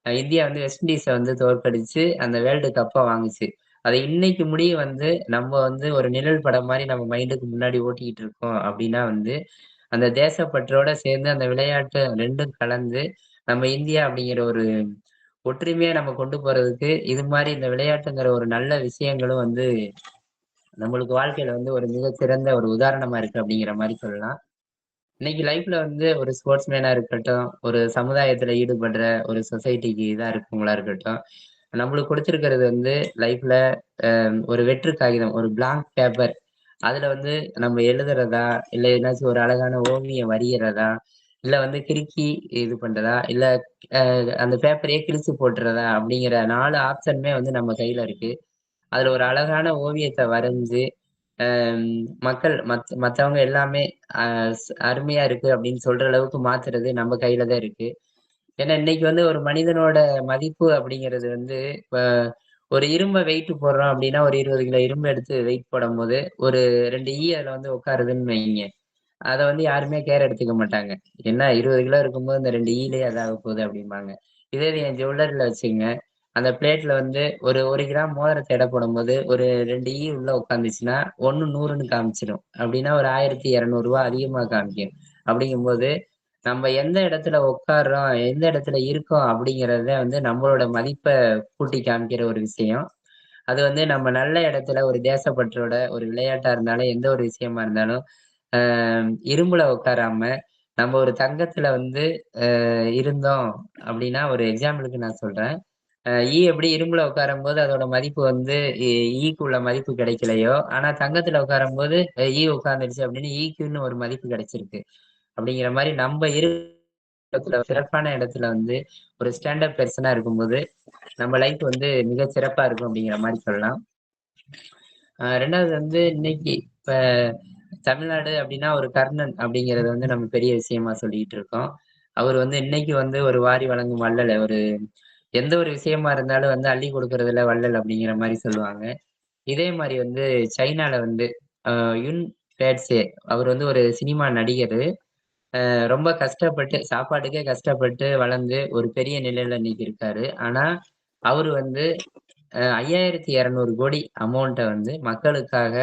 இந்தியா வந்து வெஸ்ட் இண்டீஸ வந்து தோற்கடிச்சு அந்த வேர்ல்டு கப்ப வாங்குச்சு. அத இன்னைக்கு முடிய வந்து நம்ம வந்து ஒரு நிழல் படம் மாரி நம்ம மைண்டுக்கு முன்னாடி ஓட்டிக்கிட்டு இருக்கோம் அப்படின்னா வந்து, அந்த தேசப்பற்றோட சேர்ந்து அந்த விளையாட்டு 2ம் கலந்து, நம்ம இந்தியா அப்படிங்கிற ஒரு ஒற்றுமையா நம்ம கொண்டு போறதுக்கு, இது மாரி இந்த விளையாட்டுங்கிற ஒரு நல்ல விஷயங்களும் வந்து நம்மளுக்கு வாழ்க்கையில வந்து ஒரு மிகச் சிறந்த ஒரு உதாரணமா இருக்கு அப்படிங்கிற மாரி சொல்லலாம். இன்னைக்கு லைஃப்ல வந்து ஒரு ஸ்போர்ட்ஸ் மேனா இருக்கட்டும், ஒரு சமுதாயத்துல ஈடுபடுற ஒரு சொசைட்டிக்கு இதா இருக்கவங்களா இருக்கட்டும், நம்மளுக்கு குடுத்திருக்கிறது வந்து லைஃப்ல ஒரு வெற்று காகிதம், ஒரு பிளாங்க் பேப்பர். அதுல வந்து நம்ம எழுதுறதா, இல்ல எதுனாச்சும் ஒரு அழகான ஓவியம் வரையறதா, இல்ல வந்து கிறுக்கி இது பண்றதா, இல்ல அந்த பேப்பரையே கிழிச்சு போட்டுறதா அப்படிங்கிற 4 ஆப்ஷனுமே வந்து நம்ம கையில இருக்கு. அதுல ஒரு அழகான ஓவியத்த வரைஞ்சு, அம் மத்தவங்க எல்லாமே அ அருமையா இருக்கு அப்படின்னு சொல்ற அளவுக்கு மாத்துறது நம்ம கையில தான் இருக்கு. ஏன்னா இன்னைக்கு வந்து ஒரு மனிதனோட மதிப்பு அப்படிங்கிறது வந்து, இப்ப ஒரு இரும்ப வெயிட் போடுறோம் அப்படின்னா, ஒரு 20 கிலோ இரும்ப எடுத்து வெயிட் போடும்போது, ஒரு 2 அதுல வந்து உட்காருதுன்னு வைங்க. அத வந்து யாருமே கேர் எடுத்துக்க மாட்டாங்க. என்ன 20 கிலோ இருக்கும்போது இந்த 2 ஈலயே அதாக போகுது அப்படிம்பாங்க. இதே இது என் ஜுவல்லரில வச்சுக்கங்க. அந்த பிளேட்ல வந்து ஒரு 1 கிராம் மோதிரத்த எடை போடும்போது, ஒரு 2 உள்ள உட்காந்துச்சுன்னா, 1 100ன்னு காமிச்சிடும். அப்படின்னா ஒரு ரூ. 1200 அதிகமா காமிக்கும். அப்படிங்கும்போது, நம்ம எந்த இடத்துல உட்கார்றோம், எந்த இடத்துல இருக்கோம் அப்படிங்கிறது தான் வந்து நம்மளோட மதிப்ப கூட்டி காமிக்கிற ஒரு விஷயம். அது வந்து நம்ம நல்ல இடத்துல ஒரு தேசப்பற்றோட ஒரு விளையாட்டா இருந்தாலும், எந்த ஒரு விஷயமா இருந்தாலும், அ இரும்புல உட்காராம, நம்ம ஒரு தங்கத்துல வந்து இருந்தோம் அப்படின்னா, ஒரு எக்ஸாம்பிளுக்கு நான் சொல்றேன். எப்படி இரும்புல உட்காரும்போது அதோட மதிப்பு வந்து ஈக்கு உள்ள மதிப்பு கிடைக்கலையோ, ஆனா தங்கத்துல உட்காரும்போது உட்கார்ந்துருச்சு அப்படின்னு ஈக்குன்னு ஒரு மதிப்பு கிடைச்சிருக்கு. அப்படிங்கிற மாரி நம்ம இடத்துல சிறப்பான இடத்துல வந்து ஒரு ஸ்டாண்ட் அப் பெர்சனா இருக்கும்போது, நம்ம லைஃப் வந்து மிகச் சிறப்பா இருக்கும் அப்படிங்கிற மாரி சொல்லலாம். 2வது வந்து இன்னைக்கு இப்ப தமிழ்நாடு அப்படின்னா ஒரு கர்ணன் அப்படிங்கிறத வந்து நம்ம பெரிய விஷயமா சொல்லிட்டு இருக்கோம். அவர் வந்து இன்னைக்கு வந்து ஒரு வாரி வழங்கும் வள்ளல். ஒரு எந்த ஒரு விஷயமா இருந்தாலும் வந்து அள்ளி கொடுக்கறதுல வள்ளல் அப்படிங்கிற மாரி சொல்லுவாங்க. இதே மாரி வந்து சைனால வந்து அ யுன் பேட்சே அவர் வந்து ஒரு சினிமா நடிகரு. ரொம்ப கஷ்டப்பட்டு சாப்பாட்டுக்கே கஷ்டப்பட்டு வளர்ந்து ஒரு பெரிய நிலையில இன்னைக்கு இருக்காரு. ஆனா, அவரு வந்து 5,200 கோடி அமௌண்ட்ட வந்து மக்களுக்காக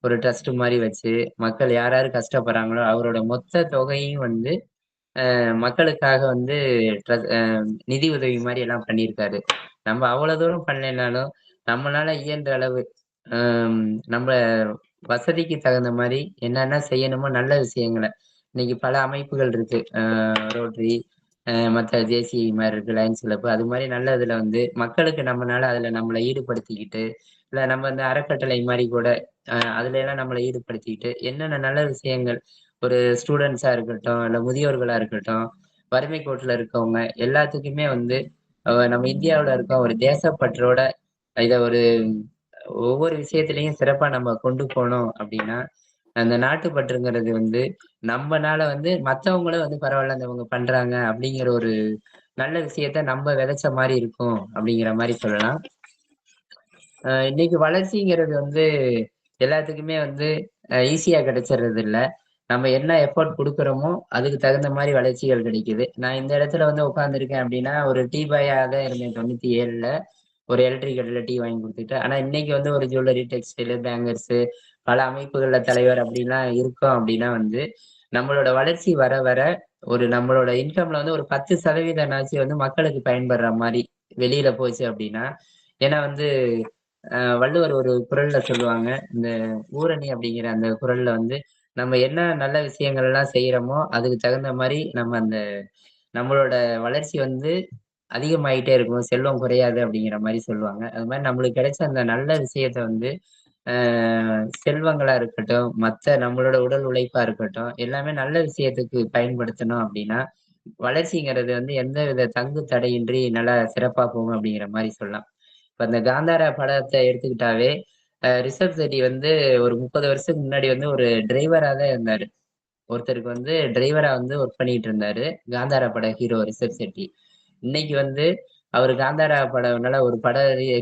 ஒரு ட்ரஸ்ட் மாரி வச்சு, மக்கள் யார் யார் கஷ்டப்படுறாங்களோ அவரோட மொத்த தொகையும் வந்து மக்களுக்காக வந்து ட்ரஸ் அ நிதி உதவி மாரி எல்லாம் பண்ணியிருக்காரு. நம்ம அவ்வளோ தூரம் பண்ணலைனாலும், நம்மளால இயன்ற அளவு அம் நம்ம வசதிக்கு தகுந்த மாரி என்னென்ன செய்யணுமோ நல்ல விஷயங்கள இன்னைக்கு பல அமைப்புகள் இருக்கு. ரோட்டரி, மத்த ஜேசி மாரி இருக்கு, லயன்ஸ் கிளப் அது மாரி நல்ல இதுல வந்து மக்களுக்கு நம்மனால அதுல நம்மள ஈடுபடுத்திக்கிட்டு, இல்ல நம்ம இந்த அறக்கட்டளை மாரி கூட அதுல எல்லாம் நம்மள ஈடுபடுத்திக்கிட்டு, என்னென்ன நல்ல விஷயங்கள் ஒரு ஸ்டூடண்ட்ஸா இருக்கட்டும், இல்ல முதியோர்களா இருக்கட்டும், வறுமை கோட்ல இருக்கவங்க எல்லாத்துக்குமே வந்து நம்ம இந்தியாவுல இருக்கோம் ஒரு தேசப்பற்றோட இத ஒரு ஒவ்வொரு விஷயத்திலயும் சிறப்பா நம்ம கொண்டு போனோம் அப்படின்னா, அந்த நாட்டுப்பற்றுங்கிறது வந்து நம்மனால வந்து மத்தவங்களும் வந்து பரவாயில்ல இவங்க பண்றாங்க அப்படிங்கிற ஒரு நல்ல விஷயத்த நம்ம விதைச்ச மாதிரி இருக்கும் அப்படிங்கிற மாதிரி சொல்லலாம். இன்னைக்கு வளர்ச்சிங்கிறது வந்து எல்லாத்துக்குமே வந்து ஈஸியா கிடைச்சிடுறது இல்ல. நம்ம என்ன எஃபோர்ட் குடுக்குறோமோ, அதுக்கு தகுந்த மாரி வளர்ச்சிகள் கிடைக்குது. நான் இந்த இடத்துல வந்து உட்கார்ந்துருக்கேன் அப்டின்னா, ஒரு டீ பாயா தான் இருந்தேன் 97ல. ஒரு எலக்ட்ரிக் கடையில டீ வாங்கி குடுத்துட்டு. ஆனா இன்னைக்கு வந்து ஒரு ஜுவல்லரி, டெக்ஸ்டைலு, பேங்கர்ஸு பல அமைப்புகள்ல தலைவர் அப்டிலாம் இருக்கோம் அப்டின்னா வந்து, நம்மளோட வளர்ச்சி வர வர ஒரு நம்மளோட இன்கம்ல வந்து ஒரு 10% வந்து மக்களுக்கு பயன்படுற மாரி வெளியில போச்சு அப்டின்னா, ஏன்னா வந்து வள்ளுவர் ஒரு குறள்ல சொல்லுவாங்க. இந்த ஊரணி அப்படிங்கிற அந்த குறள்ல வந்து, நம்ம என்ன நல்ல விஷயங்கள் எல்லாம் செய்றோமோ, அதுக்கு தகுந்த மாரி நம்ம அந்த நம்மளோட வளர்ச்சி வந்து அதிகமாயிட்டே இருக்கும். செல்வம் குறையாது அப்படிங்கிற மாரி சொல்லுவாங்க. அது மாரி நம்மளுக்கு கிடைச்ச அந்த நல்ல விஷயத்த வந்து, அ செல்வங்களா இருக்கட்டும், மத்த நம்மளோட உடல் உழைப்பா இருக்கட்டும், எல்லாமே நல்ல விஷயத்துக்கு பயன்படுத்தணும் அப்படின்னா, வளர்ச்சிங்கிறது வந்து எந்தவித தங்கு தடையின்றி நல்லா சிறப்பா போகும் அப்படிங்கிற மாரி சொல்லலாம். இப்ப அந்த காந்தாரா படத்த எடுத்துக்கிட்டாவே, ரிஷப் செட்டி வந்து ஒரு 30 வருஷத்துக்கு முன்னாடி வந்து ஒரு டிரைவரா தான் இருந்தாரு. ஒருத்தருக்கு வந்து டிரைவரா வந்து ஒர்க் பண்ணிட்டு இருந்தாரு. காந்தாரா பட ஹீரோ ரிஷப் செட்டி. இன்னைக்கு வந்து அவரு காந்தாரா படம்னால ஒரு பட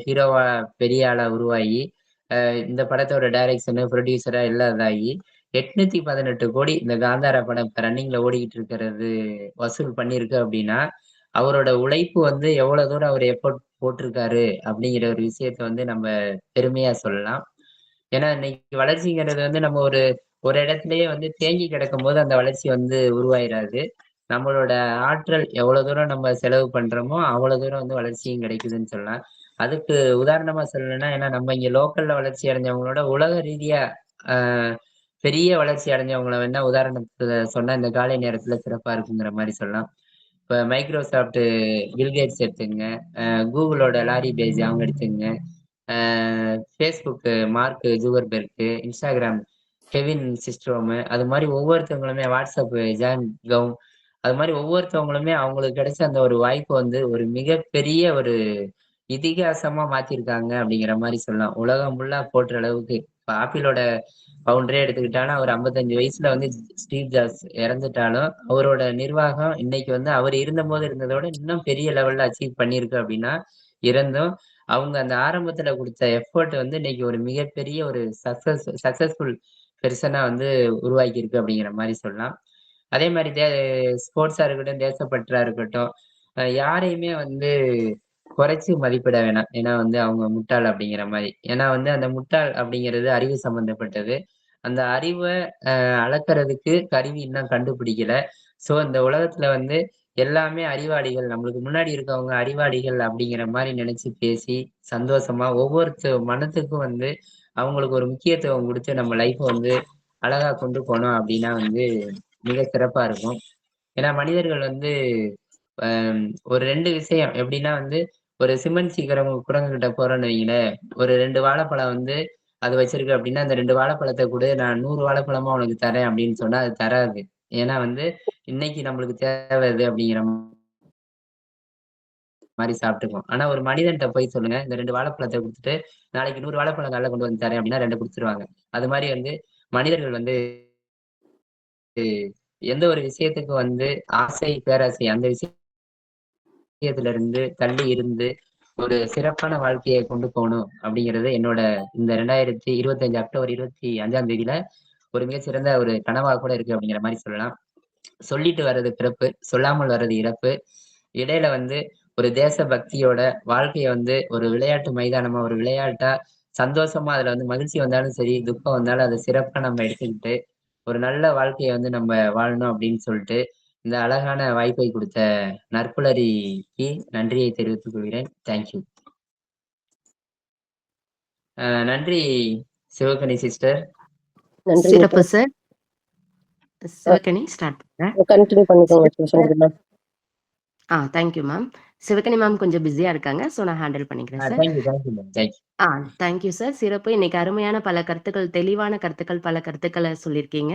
ஹீரோவா பெரிய ஆளா உருவாகி, இந்த படத்தோட டைரக்ஷனு, புரொடியூசரா எல்லாம் இதாகி 818,00,00,000 இந்த காந்தாரா படம் இப்ப ரன்னிங்ல ஓடிக்கிட்டு இருக்கிறது வசூல் பண்ணியிருக்கு அப்டின்னா, அவரோட உழைப்பு வந்து எவ்வளோ தூரம் அவரு எஃபோர்ட் போட்டிருக்காரு அப்படிங்கிற ஒரு விஷயத்த வந்து நம்ம பெருமையா சொல்லலாம். ஏன்னா இன்னைக்கு வளர்ச்சிங்கிறது வந்து நம்ம ஒரு ஒரு இடத்திலேயே வந்து தேங்கி கிடக்கும்போது அந்த வளர்ச்சி வந்து உருவாயிராது. நம்மளோட ஆற்றல் எவ்வளவு தூரம் நம்ம செலவு பண்றோமோ, அவ்வளவு தூரம் வந்து வளர்ச்சியும் கிடைக்குதுன்னு சொல்லலாம். அதுக்கு உதாரணமா சொல்லணும்னா, ஏன்னா நம்ம இங்க லோக்கல்ல வளர்ச்சி அடைஞ்சவங்களோட உலக ரீதியா அ பெரிய வளர்ச்சி அடைஞ்சவங்கள வேணா உதாரணத்துக்கு சொன்னா இந்த காலை நேரத்துல சிறப்பா இருக்குங்கிற மாரி சொல்லலாம். இப்ப மைக்ரோசாஃப்ட் பில்கேட்ஸ் எடுத்துக்கங்க. கூகுளோட லாரி பேஜ் அவங்க எடுத்துக்கங்க. அ Facebook மார்க் ஜுகர்பெர்க், Instagram கெவின் சிஸ்ட்ரோமு, அது மாரி ஒவ்வொருத்தவங்களுமே WhatsApp ஜான் கவுங், அது மாரி ஒவ்வொருத்தவங்களுமே அவங்களுக்கு கிடைச்ச அந்த ஒரு வாய்ப்பு வந்து ஒரு மிகப்பெரிய ஒரு இதிகாசமா மாத்திருக்காங்க அப்படிங்கிற மாரி சொல்லலாம். உலகம் ஃபுல்லா போற்ற அளவுக்கு. இப்ப ஆப்பிளோட ஃபவுண்டரே எடுத்துக்கிட்டாலும், அவர் 55 வயசுல வந்து ஸ்டீவ் ஜாப்ஸ் இறந்துட்டாலும், அவரோட நிர்வாகம் இன்னைக்கு வந்து அவர் இருந்தபோது இருந்தத விட இன்னும் பெரிய லெவல்ல அச்சீவ் பண்ணியிருக்கு அப்படின்னா, இருந்தும் அவங்க அந்த ஆரம்பத்துல குடுத்த எஃபோர்ட் வந்து இன்னைக்கு ஒரு மிகப்பெரிய ஒரு சக்சஸ்ஃபுல் பெர்சனா வந்து உருவாக்கியிருக்கு அப்படிங்கிற மாரி சொல்லலாம். அதே மாரி ஸ்போர்ட்ஸா இருக்கட்டும், தேசப்பற்றா இருக்கட்டும், யாரையுமே வந்து குறைச்சு மதிப்பிட வேணாம். ஏன்னா வந்து அவங்க முட்டாள் அப்படிங்கிற மாரி. ஏன்னா வந்து அந்த முட்டாள் அப்படிங்கிறது அறிவு சம்பந்தப்பட்டது. அந்த அறிவ அளக்கறதுக்கு கருவி இன்னும் கண்டுபிடிக்கல. ஸோ இந்த உலகத்துல வந்து எல்லாமே அறிவாளிகள். நம்மளுக்கு முன்னாடி இருக்கவங்க அறிவாளிகள் அப்படிங்கிற மாரி நெனச்சு பேசி, சந்தோஷமா மனத்துக்கும் வந்து அவங்களுக்கு ஒரு முக்கியத்துவம் குடுத்து நம்ம லைஃப்ப வந்து அழகா கொண்டு போனோம் அப்படின்னா வந்து மிக சிறப்பா இருக்கும். ஏன்னா மனிதர்கள் வந்து அ ஒரு 2 விஷயம் எப்படின்னா வந்து, ஒரு சிமெண்ட் குரங்குகிட்ட போறோம்ன்னு வைங்களேன், ஒரு 2 வாழைப்பழம் வந்து அது வச்சிருக்கு அப்படின்னா, அந்த 2 வாழைப்பழத்த குடு நான் 100 வாழைப்பழமா உனக்கு தரேன் அப்படின்னு சொன்னா அது தராது. ஏன்னா வந்து இன்னைக்கு நம்மளுக்கு தேவை இது அப்படிங்கிற மாரி சாப்பிட்டுக்கும். ஆனா ஒரு மனிதன்ட்ட போய் சொல்லுங்க, இந்த 2 வாழைப்பழத்த குடுத்துட்டு, நாளைக்கு 100 வாழைப்பழம் காலைல கொண்டு வந்து தரேன் அப்படின்னா 2 குடுத்துருவாங்க. அது மாரி வந்து மனிதர்கள் வந்து எந்த ஒரு விஷயத்துக்கும் வந்து ஆசை, பேராசை அந்த விஷயத்துல இருந்து தள்ளி இருந்து, ஒரு சிறப்பான வாழ்க்கைய கொண்டு போணும் அப்படிங்கிறது என்னோட இந்த 2025 அக்டோபர் 25ஆம் தேதியில ஒரு மிகச்சிறந்த ஒரு கனவா கூட இருக்கு அப்படிங்கிற மாரி சொல்லலாம். சொல்லிட்டு வர்றது பிறப்பு, சொல்லாமல் வர்றது இறப்பு. இடையில வந்து ஒரு தேசபக்தியோட வாழ்க்கைய வந்து ஒரு விளையாட்டு மைதானமா, ஒரு விளையாட்டா சந்தோஷமா அதுல வந்து மகிழ்ச்சி வந்தாலும் சரி, துக்கம் வந்தாலும் அத சிறப்பா நம்ம எடுத்துக்கிட்டு, ஒரு நல்ல வாழ்க்கைய வந்து நம்ம வாழணும் அப்படின்னு சொல்ட்டு, இந்த அழகான வாய்ப்பை குடுத்த நற்புலரிக்கு நன்றியை தெரிவித்துக் கொள்கிறேன். Thank you. நன்றி சிவகனி சிஸ்டர். நன்றிங்க சிறப்பு சார். சார். சிவகனி ஸ்டார்ட் பண்றேன். கன்டின்யூ பண்ணிக்கோங்க சிறப்பு sir. Sivasankari ma'am. Thank you ma'am. Sivagani ma'am கொஞ்சம் பிஸியா இருக்காங்க. ஸோ நான் ஹேண்டில் பண்ணிக்கிறேன் sir. Thank you ma'am. Thank you. Thank you sir. சிறப்பு. இன்னைக்கு அருமையான பல கருத்துக்கள், தெளிவான கருத்துக்கள், பல கருத்துக்கள சொல்லியிருக்கீங்க.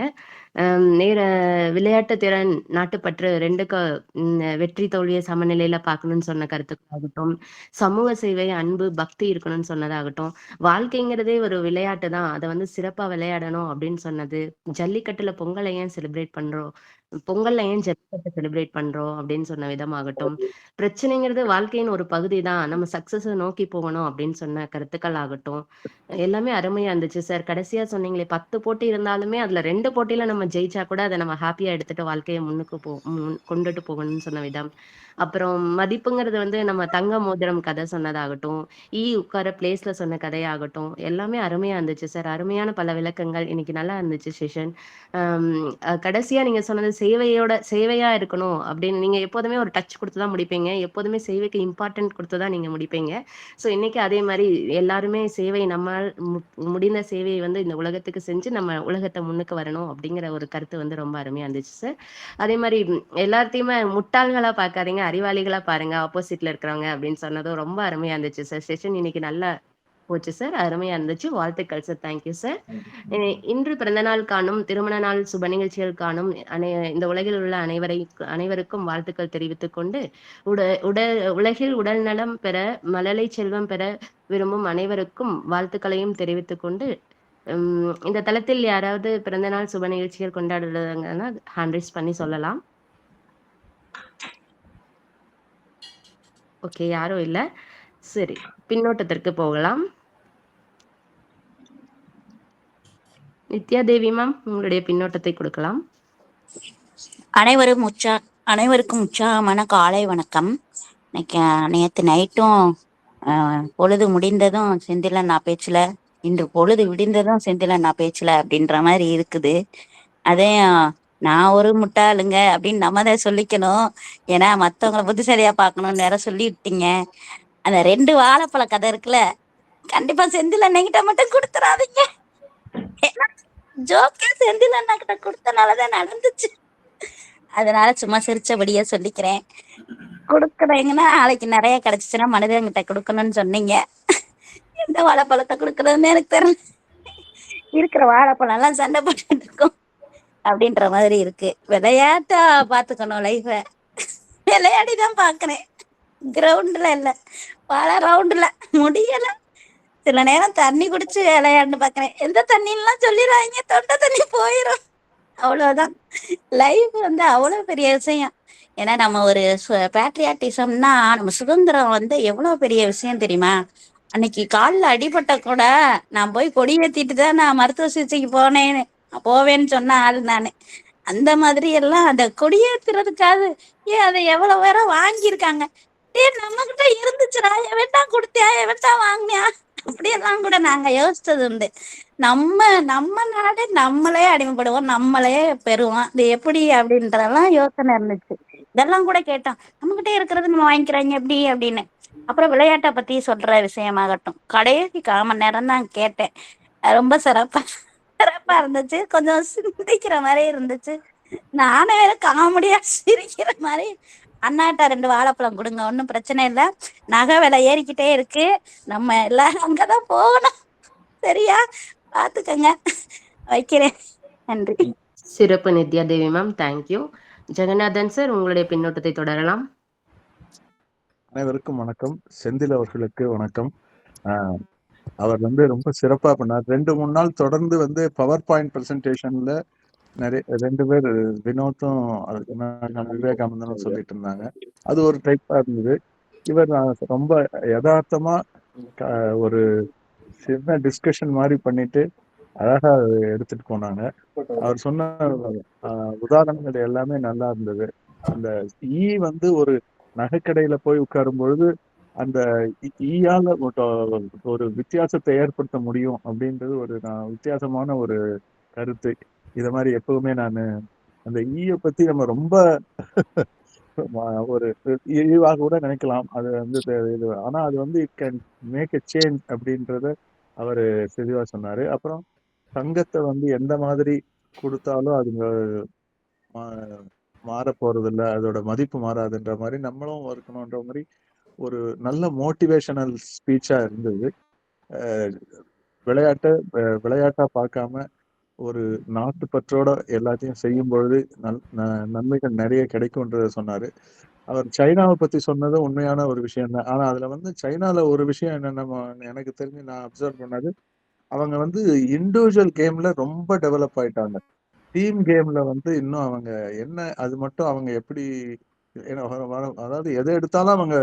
விளையாட்டு திறன், நாட்டுப்பற்று 2க்கு வெற்றி தோல்விய சமநிலையில பார்க்கணும்னு சொன்ன கருத்துக்களாகட்டும், சமூக சேவை, அன்பு, பக்தி இருக்கணும்னு சொன்னதாகட்டும், வாழ்க்கைங்கிறதே ஒரு விளையாட்டு தான். அத வந்து சிறப்பா விளையாடணும் அப்படின்னு சொன்னது, ஜல்லிக்கட்டுல பொங்கலை ஏன் செலிப்ரேட் பண்றோம்? பொங்கல்ல ஏன் ஜல்லிக்கட்ட செலிப்ரேட் பண்றோம் அப்படின்னு சொன்ன விதமாகட்டும், பிரச்சனைங்கிறது வாழ்க்கையின் ஒரு பகுதி தான். நம்ம சக்சஸ நோக்கி போகணும் அப்படின்னு சொன்ன கருத்துக்கள் ஆகட்டும், எல்லாமே அருமையா இருந்துச்சு சார். கடைசியா சொன்னீங்களே 10 போட்டி இருந்தாலுமே அதுல 2 போட்டியில நம்ம ஜெயிச்சா கூட அத நம்ம ஹாப்பியா எடுத்துட்டு வாழ்க்கைய முன்னுக்கு கொண்டுட்டு போகணும்னு சொன்ன விதம். அப்புறம் மதிப்புங்கிறது வந்து நம்ம தங்க மோதிரம் கதை சொன்னதாகட்டும், உட்கார பிளேஸ்ல சொன்ன கதையாகட்டும், எல்லாமே அருமையா இருந்துச்சு சார். அருமையான பல விளக்கங்கள். இன்னைக்கு நல்லா இருந்துச்சு செஷன். அம் கடைசியா நீங்க சொன்னது சேவையா இருக்கணும் அப்படின்னு நீங்க எப்போதுமே ஒரு டச் குடுத்து தான் முடிப்பீங்க. எப்போதுமே சேவைக்கு இம்பார்ட்டன்ட் குடுத்து தான் நீங்க முடிப்பீங்க. ஸோ இன்னைக்கு அதே மாரி எல்லாருமே சேவை நம்மால் முடிந்த சேவையை வந்து இந்த உலகத்துக்கு செஞ்சு நம்ம உலகத்த முன்னுக்கு வரணும் அப்படிங்கிற ஒரு கருத்து வந்து ரொம்ப அருமையா இருந்துச்சு சார். அதே மாரி எல்லாத்தையுமே முட்டாள்களா பார்க்காதீங்க, அறிவாளிகளா பாருங்க ஆப்போசிட்ல இருக்கிறவங்க அப்படின்னு சொன்னதும் ரொம்ப அருமையா இருந்துச்சு சார். செஷன் இன்னைக்கு நல்லா போச்சு சார். அருமையா இருந்துச்சு. வாழ்த்துக்கள் சார். Thank you sir. இன்று பிறந்தநாள் காணும், திருமண நாள் சுப நிகழ்ச்சிகள் காணும் இந்த உலகில் உள்ள அனைவருக்கும் வாழ்த்துக்கள் தெரிவித்துக் கொண்டு, உட உட உலகில் உடல் நலம் பெற, மழலை செல்வம் பெற விரும்பும் அனைவருக்கும் வாழ்த்துக்களையும் தெரிவித்துக் கொண்டு, இந்த தளத்தில் யாராவது பிறந்தநாள் சுப நிகழ்ச்சிகள் கொண்டாடுறாங்கன்னா ஹேண்ட் ரைஸ் பண்ணி சொல்லலாம். ஓகே, யாரும் இல்ல. சரி, பின்னோட்டத்திற்கு போகலாம். நித்யா தேவி மேம், உங்களுடைய பின்னோட்டத்தை கொடுக்கலாம். அனைவருக்கும் உற்சாகமான காலை வணக்கம். இன்னைக்கு நேற்று நைட்டும் பொழுது முடிந்ததும் செந்தில நான் பேச்சல, இன்று பொழுது விடிந்ததும் செந்தில நான் பேச்சல அப்படின்ற மாதிரி இருக்குது. அதே நான் ஒரு முட்டாளுங்க அப்படின்னு நம்ம தான் சொல்லிக்கணும். ஏன்னா மற்றவங்களை புத்திசாலியா பார்க்கணும்னு வேற சொல்லிவிட்டீங்க. அந்த 2 வாழைப்பழ கதை இருக்குல்ல, கண்டிப்பா செந்தில் அண்ணங்கிட்ட மட்டும் கொடுத்துறாதீங்க. ஏன்னா ஜோக்கே செந்தில் அண்ணா கிட்ட கொடுத்தனாலதான் நடந்துச்சு. அதனால சும்மா சிரிச்சபடியா சொல்லிக்கிறேன். கொடுக்குறீங்கன்னா நாளைக்கு நிறைய கிடைச்சிச்சுன்னா மனிதன்கிட்ட கொடுக்கணும்னு சொன்னீங்க. எந்த வாழைப்பழத்தை கொடுக்கறதுன்னு எனக்கு தெரியல. இருக்கிற வாழைப்பழம் எல்லாம் சண்டை போட்டுட்டு இருக்கோம் அப்படின்ற மாதிரி இருக்கு. விளையாட்டா பாத்துக்கணும் லைஃப. விளையாடிதான் பாக்குறேன், கிரவுண்ட்ல இல்ல, பல ரவுண்ட்ல முடியல. சில நேரம் தண்ணி குடிச்சு விளையாண்டு பாக்குறேன். எந்த தண்ணிலாம் சொல்லிடுறாங்க, தொண்டை தண்ணி போயிடும். அவ்வளவுதான். லைஃப் வந்து அவ்வளவு பெரிய விஷயம். ஏன்னா நம்ம ஒரு பேட்ரியாட்டிசம்னா நம்ம சுதந்திரம் வந்து எவ்வளவு பெரிய விஷயம் தெரியுமா? அன்னைக்கு காலில் அடிபட்ட கூட நான் போய் கொடி ஏத்திட்டு தான் நான் மருத்துவ சிகிச்சைக்கு போவேன்னு சொன்ன ஆள் நானு. அந்த மாதிரி எல்லாம் அந்த கொடியேத்துறதுக்காக அதை எவ்வளவு பேரும் வாங்கியிருக்காங்க. நம்ம கிட்ட இருந்துச்சுடா, எவன்டா கொடுத்தியா, எவன்டா வாங்கினியா, அப்படியெல்லாம் கூட நாங்க யோசிச்சது உண்டு. நம்ம நாடு நம்மளே அடிமைப்படுவோம், நம்மளே பெறுவோம். இது எப்படி அப்படின்றதெல்லாம் யோசனை இருந்துச்சு. இதெல்லாம் கூட கேட்டோம், நம்ம கிட்ட இருக்கிறது நம்ம வாங்கிக்கிறாங்க எப்படி அப்படின்னு. அப்புறம் விளையாட்டை பத்தி சொல்ற விஷயமாகட்டும், கடைசி 1/4 மணி நேரம் தான் கேட்டேன். ரொம்ப சிறப்பா இருந்துச்சு. கொஞ்சம் சிந்திக்கிற மாதிரி இருந்துச்சு. நானே வேற காமெடியா சிரிக்கிற மாதிரி. அண்ணாட்ட 2 வாழைப்பழம் கொடுங்க, ஒன்றும் பிரச்சனை இல்லை. நகை விலை ஏறிக்கிட்டே இருக்கு, நம்ம எல்லாரும் அங்கதான் போகணும். சரியா, பாத்துக்கங்க. வைக்கிறேன். நன்றி. சிறப்பு நித்யா தேவி மேம், தேங்க்யூ. ஜெகநாதன் சார், உங்களுடைய பின்னோட்டத்தை தொடரலாம். அனைவருக்கும் வணக்கம். செந்தில் அவர்களுக்கு வணக்கம். அவர் வந்து ரொம்ப சிறப்பா பண்ணார். 2-3 நாள் தொடர்ந்து வந்து பவர் பாயிண்ட் பிரசன்டேஷன்ல நிறைய 2 பேர், வினோத்தும் விவேகானந்தனும் சொல்லிட்டு இருந்தாங்க. அது ஒரு டைப்பா இருந்தது. இவர் ரொம்ப யதார்த்தமா ஒரு சின்ன டிஸ்கஷன் மாதிரி பண்ணிட்டு அழகா எடுத்துட்டு போனாங்க. அவர் சொன்ன உதாரணங்கள் எல்லாமே நல்லா இருந்தது. அந்த வந்து ஒரு நகைக்கடையில போய் உட்காரும் பொழுது அந்த ஈயால ஒரு வித்தியாசத்தை ஏற்படுத்த முடியும் அப்படின்றது ஒரு வித்தியாசமான ஒரு கருத்து. இத மாதிரி எப்பவுமே நான் அந்த பத்தி நம்ம ரொம்ப ஒரு இழிவாக கூட நினைக்கலாம். அது வந்து இது, ஆனா அது வந்து it can make a change அப்படின்றத அவரு தெளிவா சொன்னாரு. அப்புறம் தங்கத்தை வந்து எந்த மாதிரி கொடுத்தாலும் அது மாற போறது இல்லை, அதோட மதிப்பு மாறாதுன்ற மாதிரி நம்மளும் இருக்கணும்ன்ற மாதிரி ஒரு நல்ல மோட்டிவேஷனல் ஸ்பீச்சா இருந்தது. விளையாட்டா பார்க்காம ஒரு நாட்டுப்பற்றோட எல்லாத்தையும் செய்யும் பொழுது நன்மைகள் நிறைய கிடைக்கும்ன்றத சொன்னாரு. அவர் சைனாவை பத்தி சொன்னது உண்மையான ஒரு விஷயம் தான். ஆனா அதுல வந்து சைனால ஒரு விஷயம் என்னன்னா, எனக்கு தெரிஞ்சு நான் அப்சர்வ் பண்ணது, அவங்க வந்து இண்டிவிஜுவல் கேம்ல ரொம்ப டெவலப் ஆயிட்டாங்க. டீம் கேம்ல வந்து இன்னும் அவங்க என்ன அது மட்டும் அவங்க எப்படி அதாவது எதை எடுத்தாலும் அவங்க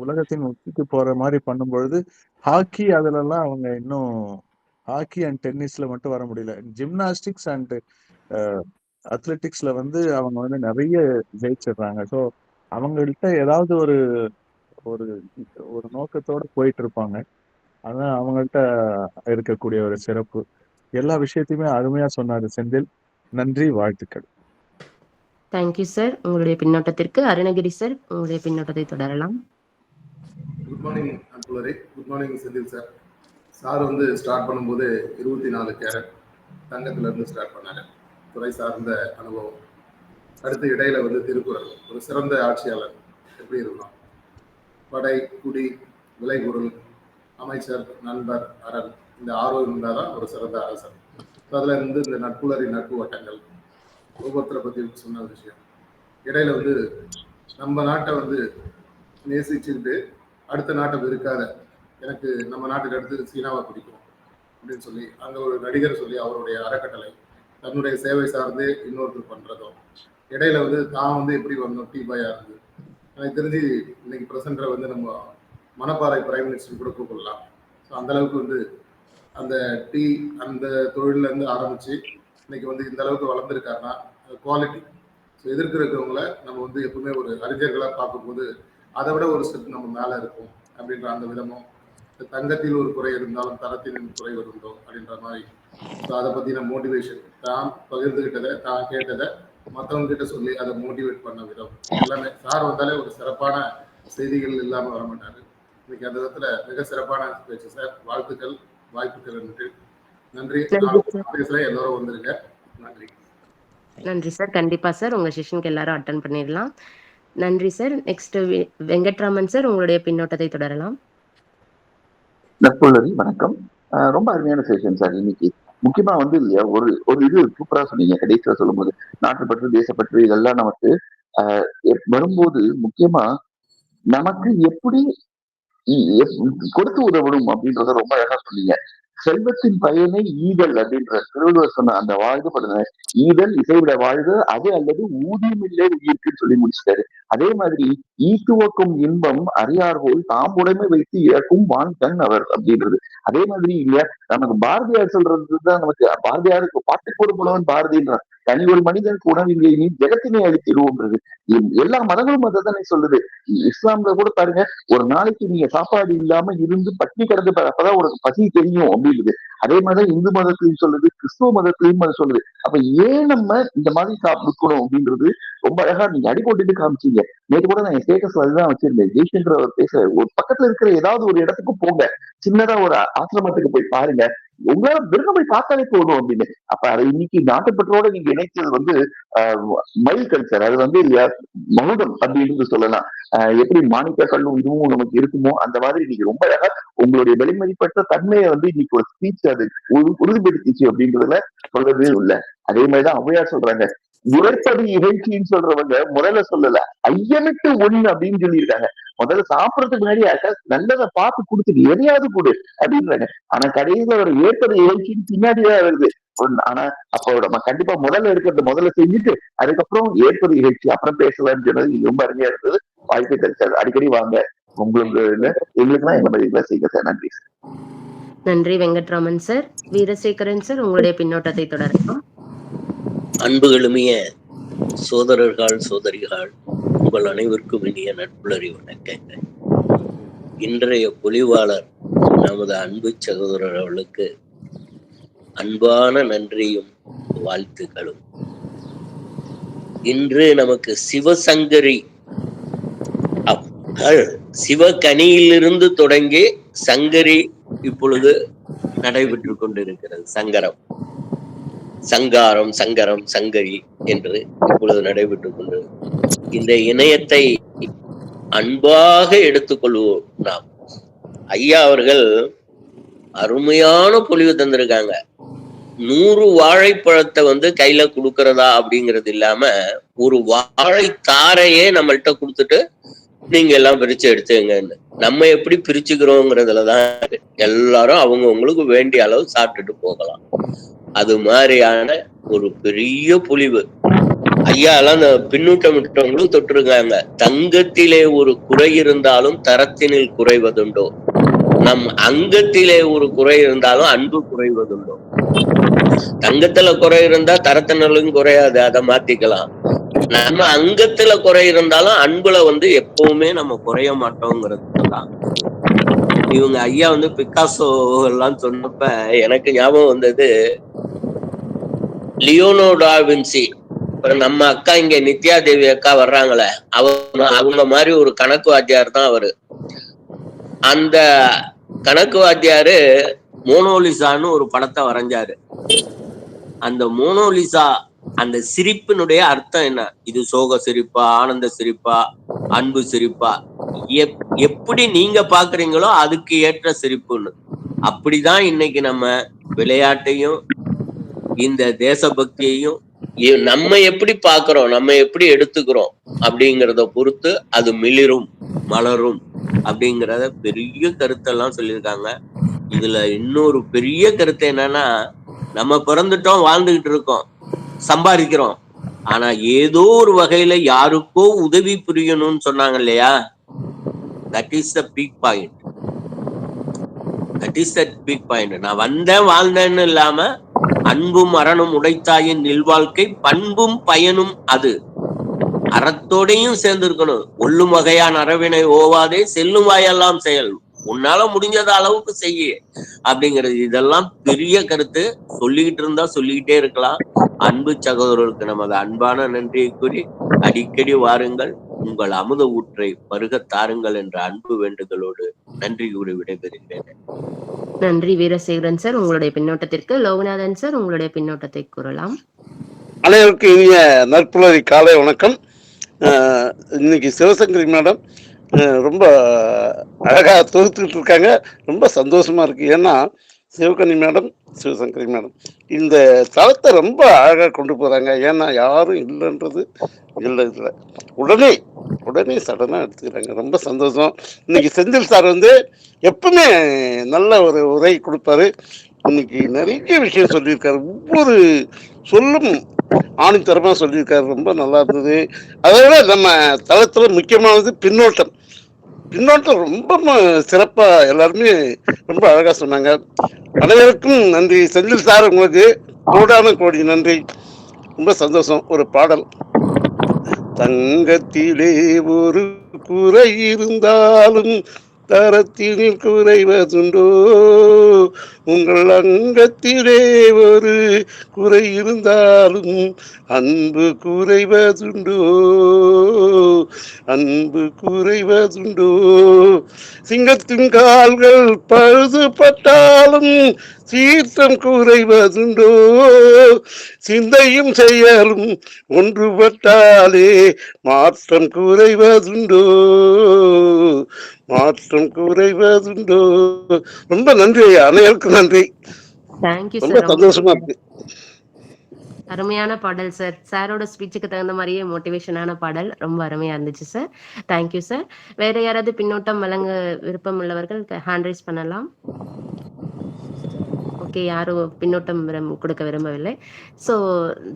உலகத்தின் உச்சிக்கு போற மாதிரி பண்ணும் பொழுது, ஹாக்கி அதுலலாம் அவங்க இன்னும் ஹாக்கி அண்ட் டென்னிஸ்ல மட்டும் வர முடியல. ஜிம்னாஸ்டிக்ஸ் அண்ட் அத்லெட்டிக்ஸ்ல வந்து அவங்க வந்து நிறைய ஜெயிச்சிடுறாங்க. ஸோ அவங்கள்ட்ட ஏதாவது ஒரு ஒரு ஒரு நோக்கத்தோட போயிட்டு இருப்பாங்க. அதான் அவங்கள்ட்ட இருக்கக்கூடிய ஒரு சிறப்பு. எல்லா விஷயத்தையுமே அருமையா சொன்னாரு செந்தில். நன்றி, வாழ்த்துக்கள். Thank you sir. உங்களுடைய பின்னோட்டத்திற்கு. அருணகிரி சார், உங்களுடைய பின்னோட்டத்தை தொடரலாம். குட் மார்னிங் அன்புலரே. Good morning Senthil sir. Sir வந்து ஸ்டார்ட் பண்ணும்போது 24 கேரட் தங்கத்துல இருந்து ஸ்டார்ட் பண்ணாரு. துறை சார்ந்த அனுபவம். அடுத்து இடையில வந்து திருக்குறள். ஒரு சிறந்த ஆட்சியாளர் எப்படி இருக்கணும், படை, குடி, விளைபொருள், அமைச்சர், நண்பர், அரண், இந்த 6 இருந்தால் தான் ஒரு சிறந்த அரசர். அதில் இருந்து இந்த நட்புலரி நட்பு வட்டங்கள் ஒவ்வொருத்தரை பற்றி சொன்ன விஷயம். இடையில வந்து நம்ம நாட்டை வந்து நேசிச்சுக்கிட்டு அடுத்த நாட்டை வெறுக்காத, எனக்கு நம்ம நாட்டுக்கு அடுத்து சீனாவை பிடிக்கும் அப்படின்னு சொல்லி அங்கே ஒரு நடிகர் சொல்லி அவருடைய அறக்கட்டளை தன்னுடைய சேவை சார்ந்து இன்னொருத்தர் பண்ணுறதும், இடையில வந்து தான் வந்து எப்படி வந்தோம் டீ பாயா இருந்து. எனக்கு தெரிஞ்சு இன்னைக்கு ப்ரெசென்டரை வந்து நம்ம மணப்பாறை பிரைம் மினிஸ்டர் கூட கூப்பிடலாம். ஸோ அந்தளவுக்கு வந்து அந்த டீ அந்த தொழிலேருந்து ஆரம்பித்து இன்னைக்கு வந்து இந்த அளவுக்கு வளர்ந்துருக்காருன்னா குவாலிட்டி. ஸோ எதிர்க்கிறவங்கள நம்ம வந்து எப்பவுமே ஒரு அறிஞர்களாக பார்க்கும்போது அதை விட ஒரு ஸ்டெப் நம்ம மேலே இருக்கும் அப்படின்ற அந்த விதமும், தங்கத்தில் ஒரு குறை இருந்தாலும் தரத்தில் குறை வருந்தோம் அப்படின்ற மாதிரி. ஸோ அதை பற்றின மோட்டிவேஷன், தான் பகிர்ந்துகிட்டதை தான் கேட்டதை மற்றவங்க கிட்ட சொல்லி அதை மோட்டிவேட் பண்ண விதம் எல்லாமே. சார் வந்தாலே ஒரு சிறப்பான செய்திகள் இல்லாமல் வர மாட்டாரு. இன்னைக்கு அந்த விதத்துல மிக சிறப்பான பேச்சு சார். வாழ்த்துக்கள், வாய்ப்புகள் நன்றி. பேசுறேன், எல்லாரும் வந்துருங்க. நன்றி. நன்றி சார். கண்டிப்பா சார். உங்க செஷனுக்கு எல்லாரும் அட்டன் பண்ணிடலாம். நன்றி சார். நெக்ஸ்ட் வெங்கட்ராமன் சார், உங்களுடைய பின்னோட்டத்தை தொடரலாம். நட்புள்ளரி வணக்கம். ரொம்ப அருமையான செஷன் சார் இன்னைக்கு. முக்கியமா வந்து இல்லையா ஒரு இது சூப்பரா சொன்னீங்க கடைசியா சொல்லும்போது, நாட்டுப்பற்று, தேசப்பற்று இதெல்லாம் நமக்கு வரும்போது முக்கியமா நமக்கு எப்படி கொடுத்து உதவணும் அப்படின்றத ரொம்ப அழகா சொன்னீங்க. செல்வத்தின் பயனை ஈதல் அப்படின்ற திருவள்ளுவர் சொன்ன அந்த வாழ்வுப்படுற ஈதல் இசைவிட வாழ்க அது அல்லது ஊதியம் இல்லை உயிர்க்குன்னு சொல்லி முடிச்சிட்டாரு. அதே மாதிரி ஈத்துவக்கும் இன்பம் அறியார்கோள் தாம் உடைமை வைத்து இழக்கும் வான்கண் அவர் அப்படின்றது. அதே மாதிரி இல்லையா நமக்கு பாரதியார் சொல்றதுதான் நமக்கு பாரதியாருக்கு பாட்டுக்கு ஒரு புலவன் பாரதின்றான். தனி ஒரு மனிதனுக்கு உணவில்லை நீ ஜெகத்தினை அழித்திடுவோம்ன்றது. எல்லா மதங்களும் அதை தானே சொல்லுது. இஸ்லாம்ல கூட பாருங்க, ஒரு நாளைக்கு நீங்க சாப்பாடு இல்லாம இருந்து பட்டி கிடந்து அப்பதான் உனக்கு பசி தெரியும் அப்படின்றது. அதே மாதிரிதான் இந்து மதத்திலையும் சொல்லுது, கிறிஸ்துவ மதத்திலையும் அது சொல்லுது. அப்ப ஏன் நம்ம இந்த மாதிரி சாப்பிடணும் அப்படின்றது ரொம்ப அழகா நீங்க அடிபோட்டுட்டு காமிச்சீங்க. நேற்று கூட நான் என் ஸ்டேட்டஸ்ல அதுதான் வச்சிருந்தேன். ஜெய்சங்கர் அவர் பேசுற ஒரு பக்கத்துல இருக்கிற ஏதாவது ஒரு இடத்துக்கு போங்க, சின்னதா ஒரு ஆசிரமத்துக்கு போய் பாருங்க, உங்களால விரும்ப போய் பார்த்தாலே போதும் அப்படின்னு. அப்ப அதை இன்னைக்கு நாட்டுப்பற்றோட நீங்க இணைச்சது வந்து மைல் கல்ச்சர், அது வந்து மகுடம் அப்படின்னு சொல்லலாம். எப்படி மாணிக்க கல்லும் இதுவும் நமக்கு இருக்குமோ அந்த மாதிரி இன்னைக்கு ரொம்ப அழகா உங்களுடைய வெளிமதிப்பற்ற தன்மையை வந்து இன்னைக்கு ஒரு ஸ்பீச் அது உறுதிப்படுத்திச்சு அப்படின்றதுல சொல்லவே இல்லை. அதே மாதிரிதான் ஔவையார் சொல்றாங்க, உரைப்படி இறைச்சின்னு சொல்றவங்க முதல்ல சொல்லல, ஐயமிட்டு ஒண்ணு அப்படின்னு சொல்லியிருக்காங்க. முதல்ல சாப்பிடறதுக்கு முன்னாடி நல்லதை பார்த்து கொடுத்துட்டு எதையாவது கொடு அப்படின்றாங்க. ஆனா கடைசியில ஒரு ஏற்பது இறைச்சின்னு பின்னாடிதான் வருது. ஆனா அப்போ நம்ம கண்டிப்பா முதல்ல இருக்கிறத முதல்ல செஞ்சுட்டு அதுக்கப்புறம் ஏற்பது இறைச்சி அப்புறம் பேசலாம்னு சொன்னது ரொம்ப அருமையா இருந்தது. வாழ்த்துக்கள் சார். அடிக்கடி வாங்க, உங்களுக்கு எங்களுக்குலாம் இந்த மாதிரி செய்யுங்க சார். நன்றி சார். நன்றி வெங்கட்ராமன் சார். வீரசேகரன் சார், உங்களுடைய பின்னோட்டத்தை தொடரலாம். அன்புகளுமிய சோதரர்கள் சோதரிகள் உங்கள் அனைவருக்கும் இனிய நட்புலரி வணக்கங்கள். இன்றைய பொலிவாளர் நமது அன்பு சகோதரர் அவர்களுக்கு அன்பான நன்றியும் வாழ்த்துக்களும். இன்று நமக்கு சிவசங்கரி சிவகனியிலிருந்து தொடங்கி சங்கரி இப்பொழுது நடைபெற்று கொண்டிருக்கிறது. சங்காரம் சங்கரம் சங்கரி என்று இப்பொழுது நடைபெற்றுக் கொண்டு இந்த இணையத்தை அன்பாக எடுத்துக்கொள்வோம் நாம். ஐயா அவர்கள் அருமையான பொழிவு தந்திருக்காங்க. 100 வாழைப்பழத்தை கையில கொடுக்கறதா அப்படிங்கிறது இல்லாம ஒரு வாழை தாரையே நம்மள்ட்ட கொடுத்துட்டு நீங்க எல்லாம் பிரிச்சு எடுத்துங்கன்னு. நம்ம எப்படி பிரிச்சுக்கிறோங்கிறதுலதான் எல்லாரும் அவங்க உங்களுக்கு வேண்டிய அளவு சாப்பிட்டுட்டு போகலாம். அது மாதிரியான ஒரு பெரிய பொழிவு. ஐயா எல்லாம் அந்த பின்னூட்டம் விட்டவங்களும் தொட்டிருக்காங்க. தங்கத்திலே ஒரு குறை இருந்தாலும் தரத்தினில் குறைவதுண்டோ, நம் அங்கத்திலே ஒரு குறை இருந்தாலும் அன்பு குறைவதுண்டோ. தங்கத்துல குறை இருந்தா தரத்தினாலும் குறையாது, அதை மாத்திக்கலாம். நம்ம அங்கத்துல குறை இருந்தாலும் அன்புல எப்பவுமே நம்ம குறைய மாட்டோங்கிறதுதான். இவங்க ஐயா பிக்காசோ எல்லாம் சொன்னப்ப எனக்கு ஞாபகம் வந்தது லியோனோ டா வின்சி. நம்ம அக்கா இங்க நித்யா தேவி அக்கா வர்றாங்களே, அவங்க மாதிரி ஒரு கணக்கு வாத்தியார் தான் அவரு. அந்த கணக்கு வாத்தியாரு மோனோலிசான்னு ஒரு படத்தை வரைஞ்சாரு. அந்த மோனோலிசா அந்த சிரிப்பினுடைய அர்த்தம் என்ன? இது சோக சிரிப்பா, ஆனந்த சிரிப்பா, அன்பு சிரிப்பா, எப்படி நீங்க பாக்குறீங்களோ அதுக்கு ஏற்ற சிரிப்புன்னு. அப்படிதான் இன்னைக்கு நம்ம விளையாட்டையும் இந்த தேசபக்தியையும் நம்ம எப்படி பாக்குறோம், நம்ம எப்படி எடுத்துக்கிறோம் அப்படிங்கிறத பொறுத்து அது மிளிரும் மலரும் அப்படிங்கிறத பெரிய கருத்தெல்லாம் சொல்லியிருக்காங்க. இதுல இன்னொரு பெரிய கருத்து என்னன்னா, நம்ம பிறந்துட்டோம், வாழ்ந்துகிட்டு இருக்கோம், சம்பாதிக்கிறோம். ஆனா ஏதோ ஒரு வகையில யாருக்கோ உதவி புரியணும்னு சொன்னாங்க இல்லையா, that is the peak point. That is the peak point. நான் வந்தேன் வாழ்ந்தேன்னு இல்லாம அன்பும் அறனும் உடைத்தாயின் நில்வாழ்க்கை பண்பும் பயனும் அது அறத்தோடையும் சேர்ந்து இருக்கணும். ஒல்லும் வகையான அறவினை ஓவாதே செல்லும் வாயெல்லாம் செயல், உன்னால முடிஞ்சத அளவுக்கு செய்ய அப்படிங்கிறது. இதெல்லாம் பெரிய கருத்து. சொல்லிக்கிட்டு இருந்தா சொல்லிக்கிட்டே இருக்கலாம். அன்பு சகோதரர்களுக்கு நமது அன்பான நன்றியை கூறி அடிக்கடி வாருங்கள், உங்கள் அமுத ஊற்றை பருக தாருங்கள் என்ற அன்பு வேண்டுதலோடு நன்றி கூறி விடைபெறுகிறேன். நன்றி வீரசேகரன் சார் உங்களுடைய பின்னோட்டத்திற்கு. லோகநாதன் சார் உங்களுடைய பின்னோட்டத்தை கூறலாம். அனைவருக்கும் இனிய நற்புலரி காலை வணக்கம். இன்னைக்கு சிவசங்கரி மேடம் ரொம்ப அழகா தொகுத்துக்கிட்டு இருக்காங்க. ரொம்ப சந்தோஷமா இருக்கு. ஏன்னா சிவகன்னி மேடம், சிவசங்கரி மேடம் இந்த தளத்தை ரொம்ப அழகா கொண்டு போறாங்க. ஏன்னா யாரும் இல்லைன்றது இல்லை, உடனே சடனா எடுத்துக்கிறாங்க. ரொம்ப சந்தோஷம். இன்னைக்கு செந்தில் சார் எப்பவுமே நல்ல ஒரு உரை கொடுப்பாரு. இன்னைக்கு நிறைய விஷயம் சொல்லியிருக்காரு. ஒவ்வொரு சொல்லும் ஆணித்தரமா சொல்லியிருக்காரு. ரொம்ப நல்லா இருந்தது. அதோட நம்ம தளத்துல முக்கியமானது பின்னோட்டம் ரொம்ப சிறப்பா எல்லாருமே ரொம்ப அழகா சொன்னாங்க. அனைவருக்கும் நன்றி. செந்தில் சார் உங்களுக்கு கோடான கோடி நன்றி. ரொம்ப சந்தோஷம். ஒரு பாடல். தங்கத்திலே ஒரு குறை இருந்தாலும் தரத்தினில் குறைவதுண்டோ, உங்கள் அங்கத்திலே ஒரு குறை இருந்தாலும் அன்பு குறைவதுண்டோ, அன்பு குறைவதுண்டோ. சிங்கத்தின் கால்கள் பழுதுபட்டாலும் சீற்றம் குறைவதுண்டோ, சிந்தையும் செயலும் ஒன்றுபட்டாலே மாற்றம் குறைவதுண்டோ, மாற்றம் குறைவதுண்டோ. ரொம்ப நன்றி, அனைவருக்கும் நன்றி. ரொம்ப சந்தோஷமா இருக்கு. அருமையான பாடல் சார். சாரோட ஸ்பீச்சுக்கு தகுந்த மாதிரியே மோட்டிவேஷனான பாடல். ரொம்ப அருமையா இருந்துச்சு சார். Thank you sir. வேற யாராவது பின்னோட்டம் வழங்க விருப்பம் உள்ளவர்கள் ஹேண்ட் ரைஸ் பண்ணலாம். ஓகே, யாரும் பின்னோட்டம் கொடுக்க விரும்பவில்லை. சோ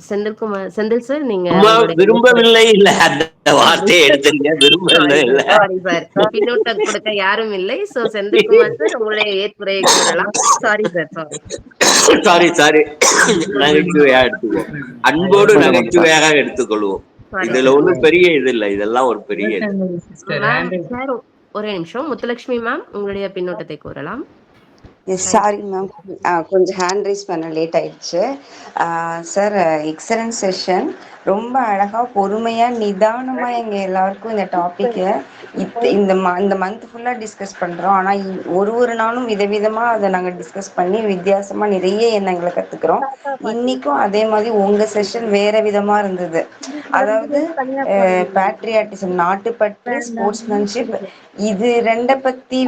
செந்தில் சார் நீங்க விரும்பவில்லை இல்ல, அந்த வார்த்தையை எடுத்துங்க. விரும்பவில்லை இல்ல, சாரி சார், பின்னோட்டம் கொடுக்க யாரும் இல்லை. சோ செந்தில்குமார் சார் உங்களுடைய ஏற்புரையை கூறலாம். சாரி சார், சாரி நகைச்சுவையா எடுத்துக்குவோம், அன்போடு நகைச்சுவையாக எடுத்துக்கொள்வோம். இதுல ஒண்ணும் பெரிய இது இல்ல, இதெல்லாம் ஒரு பெரிய சார். ஒரே நிமிஷம். முத்துலட்சுமி மேம் உங்களுடைய பின்னோட்டத்தை கூறலாம். சாரி மேம், கொஞ்சம் ஹேண்ட் ரைஸ் பண்ண லேட் ஆயிடுச்சு. Sir, excellent session. ரொம்ப அழகாக பொறுமையாக நிதானமாக எங்கள் எல்லாருக்கும் இந்த டாப்பிக்கை இந்த மந்த் ஃபுல்லாக டிஸ்கஸ் பண்ணுறோம். ஆனால் ஒரு நாளும் விதவிதமாக அதை நாங்கள் டிஸ்கஸ் பண்ணி வித்தியாசமாக நிறைய எண்ணங்களை கற்றுக்குறோம். இன்றைக்கும் அதே மாதிரி உங்கள் செஷன் வேறு விதமாக இருந்தது. அதாவது பேட்ரியாட்டிசம், நாட்டுப்பற்று, ஸ்போர்ட்ஸ்மேன்ஷிப், இது ரெண்டை பற்றி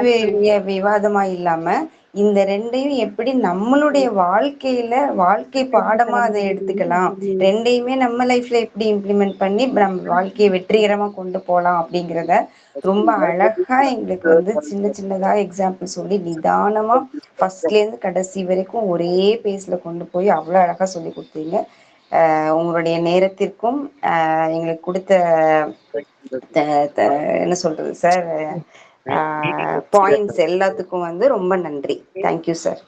விவாதமாக இல்லாமல் இந்த ரெண்டையும் எப்படி நம்மளுடைய வாழ்க்கை பாடமா அதை எடுத்துக்கலாம், ரெண்டையுமே நம்ம லைஃப்ல எப்படி இம்ப்ளிமெண்ட் பண்ணி நம்ம வாழ்க்கையை வெற்றிகரமா கொண்டு போகலாம் அப்படிங்கிறத ரொம்ப அழகா எங்களுக்கு வந்து சின்ன சின்னதா எக்ஸாம்பிள் சொல்லி நிதானமா ஃபர்ஸ்ட்ல இருந்து கடைசி வரைக்கும் ஒரே பேஸ்ல கொண்டு போய் அவ்வளவு அழகா சொல்லி கொடுத்தீங்க. உங்களுடைய நேரத்திற்கும் எங்களுக்கு கொடுத்த என்ன சொல்றது சார், பாயிண்ட்ஸ் எல்லாத்துக்கும் வந்து ரொம்ப நன்றி. Thank you sir.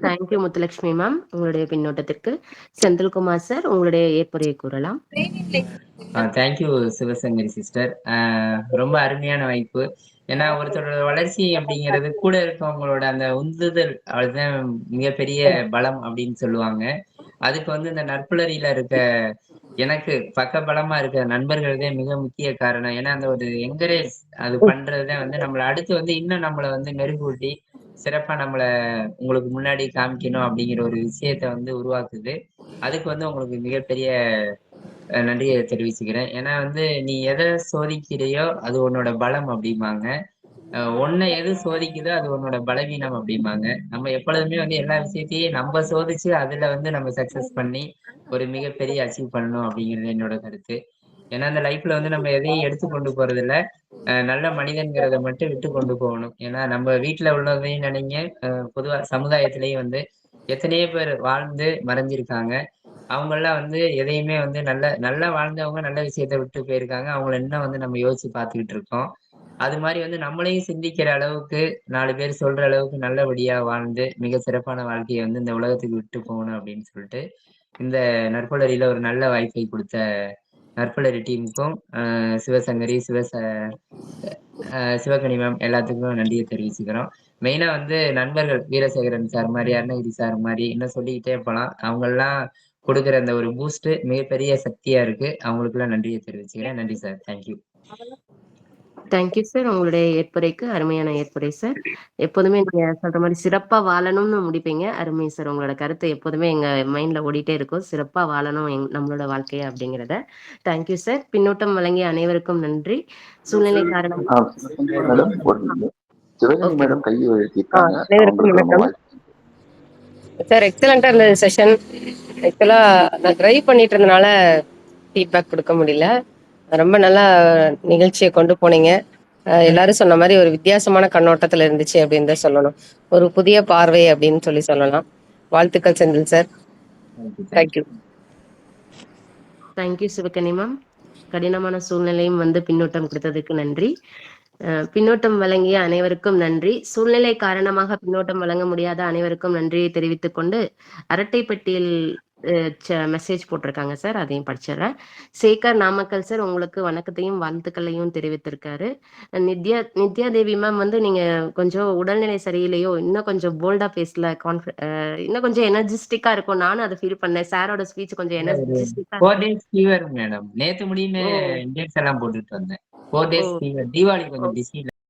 Thank you Muthulakshmi ma'am, உங்களுடைய பின்னோட்டத்திற்கு. செந்தில்குமார் சார், உங்களுடைய ஏற்புரையை கூறலாம். Thank you Sivasankari sister. ரொம்ப அருமையான வாய்ப்பு. ஏன்னா ஒருத்தரோட வளர்ச்சி அப்படிங்கிறது கூட இருக்கவங்களோட அந்த உந்துதல், அதுதான் மிகப்பெரிய பலம் அப்படின்னு சொல்லுவாங்க. அதுக்கு வந்து இந்த நற்புலரியில இருக்க எனக்கு பக்க பலமா இருக்க நண்பர்கள்தே மிக முக்கிய காரணம். ஏன்னா அந்த ஒரு என்கரேஜ் அது பண்றதுதான் வந்து நம்மளை அடுத்து வந்து இன்னும் நம்மளை வந்து மெருகூட்டி சிறப்பா நம்மளை உங்களுக்கு முன்னாடி காமிக்கணும் அப்படிங்கிற ஒரு விஷயத்த வந்து உருவாக்குது. அதுக்கு வந்து உங்களுக்கு மிகப்பெரிய நன்றியை தெரிவிச்சுக்கிறேன். ஏன்னா வந்து நீ எதை சோதிக்கிறையோ அது உன்னோட பலம் அப்படிம்பாங்க. உன்னை எது சோதிக்குதோ அது உன்னோட பலவீனம் அப்படிம்பாங்க. நம்ம எப்பொழுதுமே வந்து எல்லா விஷயத்தையும் நம்ம சோதிச்சு அதுல வந்து நம்ம சக்சஸ் பண்ணி ஒரு மிகப்பெரிய அச்சீவ் பண்ணணும் அப்படிங்கிறது என்னோட கருத்து. ஏன்னா அந்த லைஃப்ல வந்து நம்ம எதையும் எடுத்து கொண்டு போறது இல்ல, நல்ல மனிதன்கிறத மட்டும் விட்டு கொண்டு போகணும். ஏன்னா நம்ம வீட்டுல உள்ளதையும் நினைங்க, பொதுவா சமுதாயத்திலேயும் வந்து எத்தனையோ பேர் வாழ்ந்து மறைஞ்சிருக்காங்க. அவங்கெல்லாம் வந்து எதையுமே வந்து நல்லா வாழ்ந்தவங்க நல்ல விஷயத்த விட்டு போயிருக்காங்க. அவங்கள இன்னும் வந்து நம்ம யோசிச்சு பார்த்துக்கிட்டு இருக்கோம். அது மாதிரி வந்து நம்மளையும் சிந்திக்கிற அளவுக்கு 4 பேர் சொல்ற அளவுக்கு நல்லபடியா வாழ்ந்து மிக சிறப்பான வாழ்க்கையை வந்து இந்த உலகத்துக்கு விட்டு போகணும் அப்படின்னு சொல்லிட்டு இந்த நற்புலரியில ஒரு நல்ல வாய்ப்பை கொடுத்த நற்புலரி டீமுக்கும் சிவசங்கரி சிவகனி மேம் எல்லாத்துக்கும் நன்றியை தெரிவிச்சுக்கிறோம். மெயினா வந்து நண்பர்கள் வீரசேகரன் சார் மாதிரி, அருணகிரி சார் மாதிரி இன்னும் சொல்லிக்கிட்டே போகலாம். அவங்கெல்லாம் கொடுக்குற அந்த ஒரு பூஸ்ட் மிகப்பெரிய சக்தியா இருக்கு. அவங்களுக்கு எல்லாம் நன்றியை தெரிவிச்சுக்கிறேன். நன்றி சார். தேங்க்யூ. தேங்க்யூ சார், உங்களுடைய ஏற்புரைக்கு. அருமையான ஏற்புரை சார். எப்போதுமே நீங்க சொல்ற மாதிரி சிறப்பா வாழணும்னு முடிப்பீங்க. அருமை சார், உங்களோட கருத்து எப்போதுமே எங்க மைண்ட்ல ஓடிட்டே இருக்கும். சிறப்பா வாழணும் நம்மளோட வாழ்க்கையை அப்படிங்கிறத. Thank you sir. பின்னூட்டம் வழங்கிய அனைவருக்கும் நன்றி. சூழ்நிலை காரணம் அனைவருக்கும் வணக்கம் சார். எக்ஸலண்டா இருந்தது செஷன். ஆக்சுவலா நான் டிரைவ் பண்ணிட்டு இருந்தனால ஃபீட்பேக் கொடுக்க முடியல. ரொம்ப நல்லா நிகழ்ச்சியை கொண்டு போனீங்க. எல்லாரும் சொன்ன மாதிரி ஒரு வித்தியாசமான கண்ணோட்டத்துல இருந்துச்சு அப்படின்னு தான் சொல்லணும். ஒரு புதிய பார்வை அப்படின்னு சொல்லலாம். வாழ்த்துக்கள் Senthil sir. Thank you. Thank you Sivagani ma'am. கடினமான சூழ்நிலையும் வந்து பின்னூட்டம் கொடுத்ததுக்கு நன்றி. பின்னோட்டம் வழங்கிய அனைவருக்கும் நன்றி. சூழ்நிலை காரணமாக பின்னோட்டம் வழங்க முடியாத அனைவருக்கும் நன்றியை தெரிவித்துக் கொண்டு அரட்டைப்பட்டியில் மெசேஜ் போட்டிருக்காங்க சார், அதையும் படிச்சிடறேன். சேகர் நாமக்கல் சார், உங்களுக்கு வணக்கத்தையும் வாழ்த்துக்களையும் தெரிவித்திருக்காரு. நித்யா தேவி மேம் வந்து நீங்க கொஞ்சம் உடல்நிலை சரியில்லையோ, இன்னும் கொஞ்சம் போல்டா பேசல, இன்னும் கொஞ்சம் எனர்ஜிஸ்டிக்கா இருக்கும். நானும் அதை ஃபீல் பண்ணேன். சாரோட ஸ்பீச் கொஞ்சம் எனர்ஜிஸ்டிக்கா. 4 days fever மேடம். நேத்து முடியுமே இன்ஜெக்ஷன் எல்லாம் போட்டுட்டு வந்தேன். 4 days fever. தீபாவளி கொஞ்சம் பிஸி.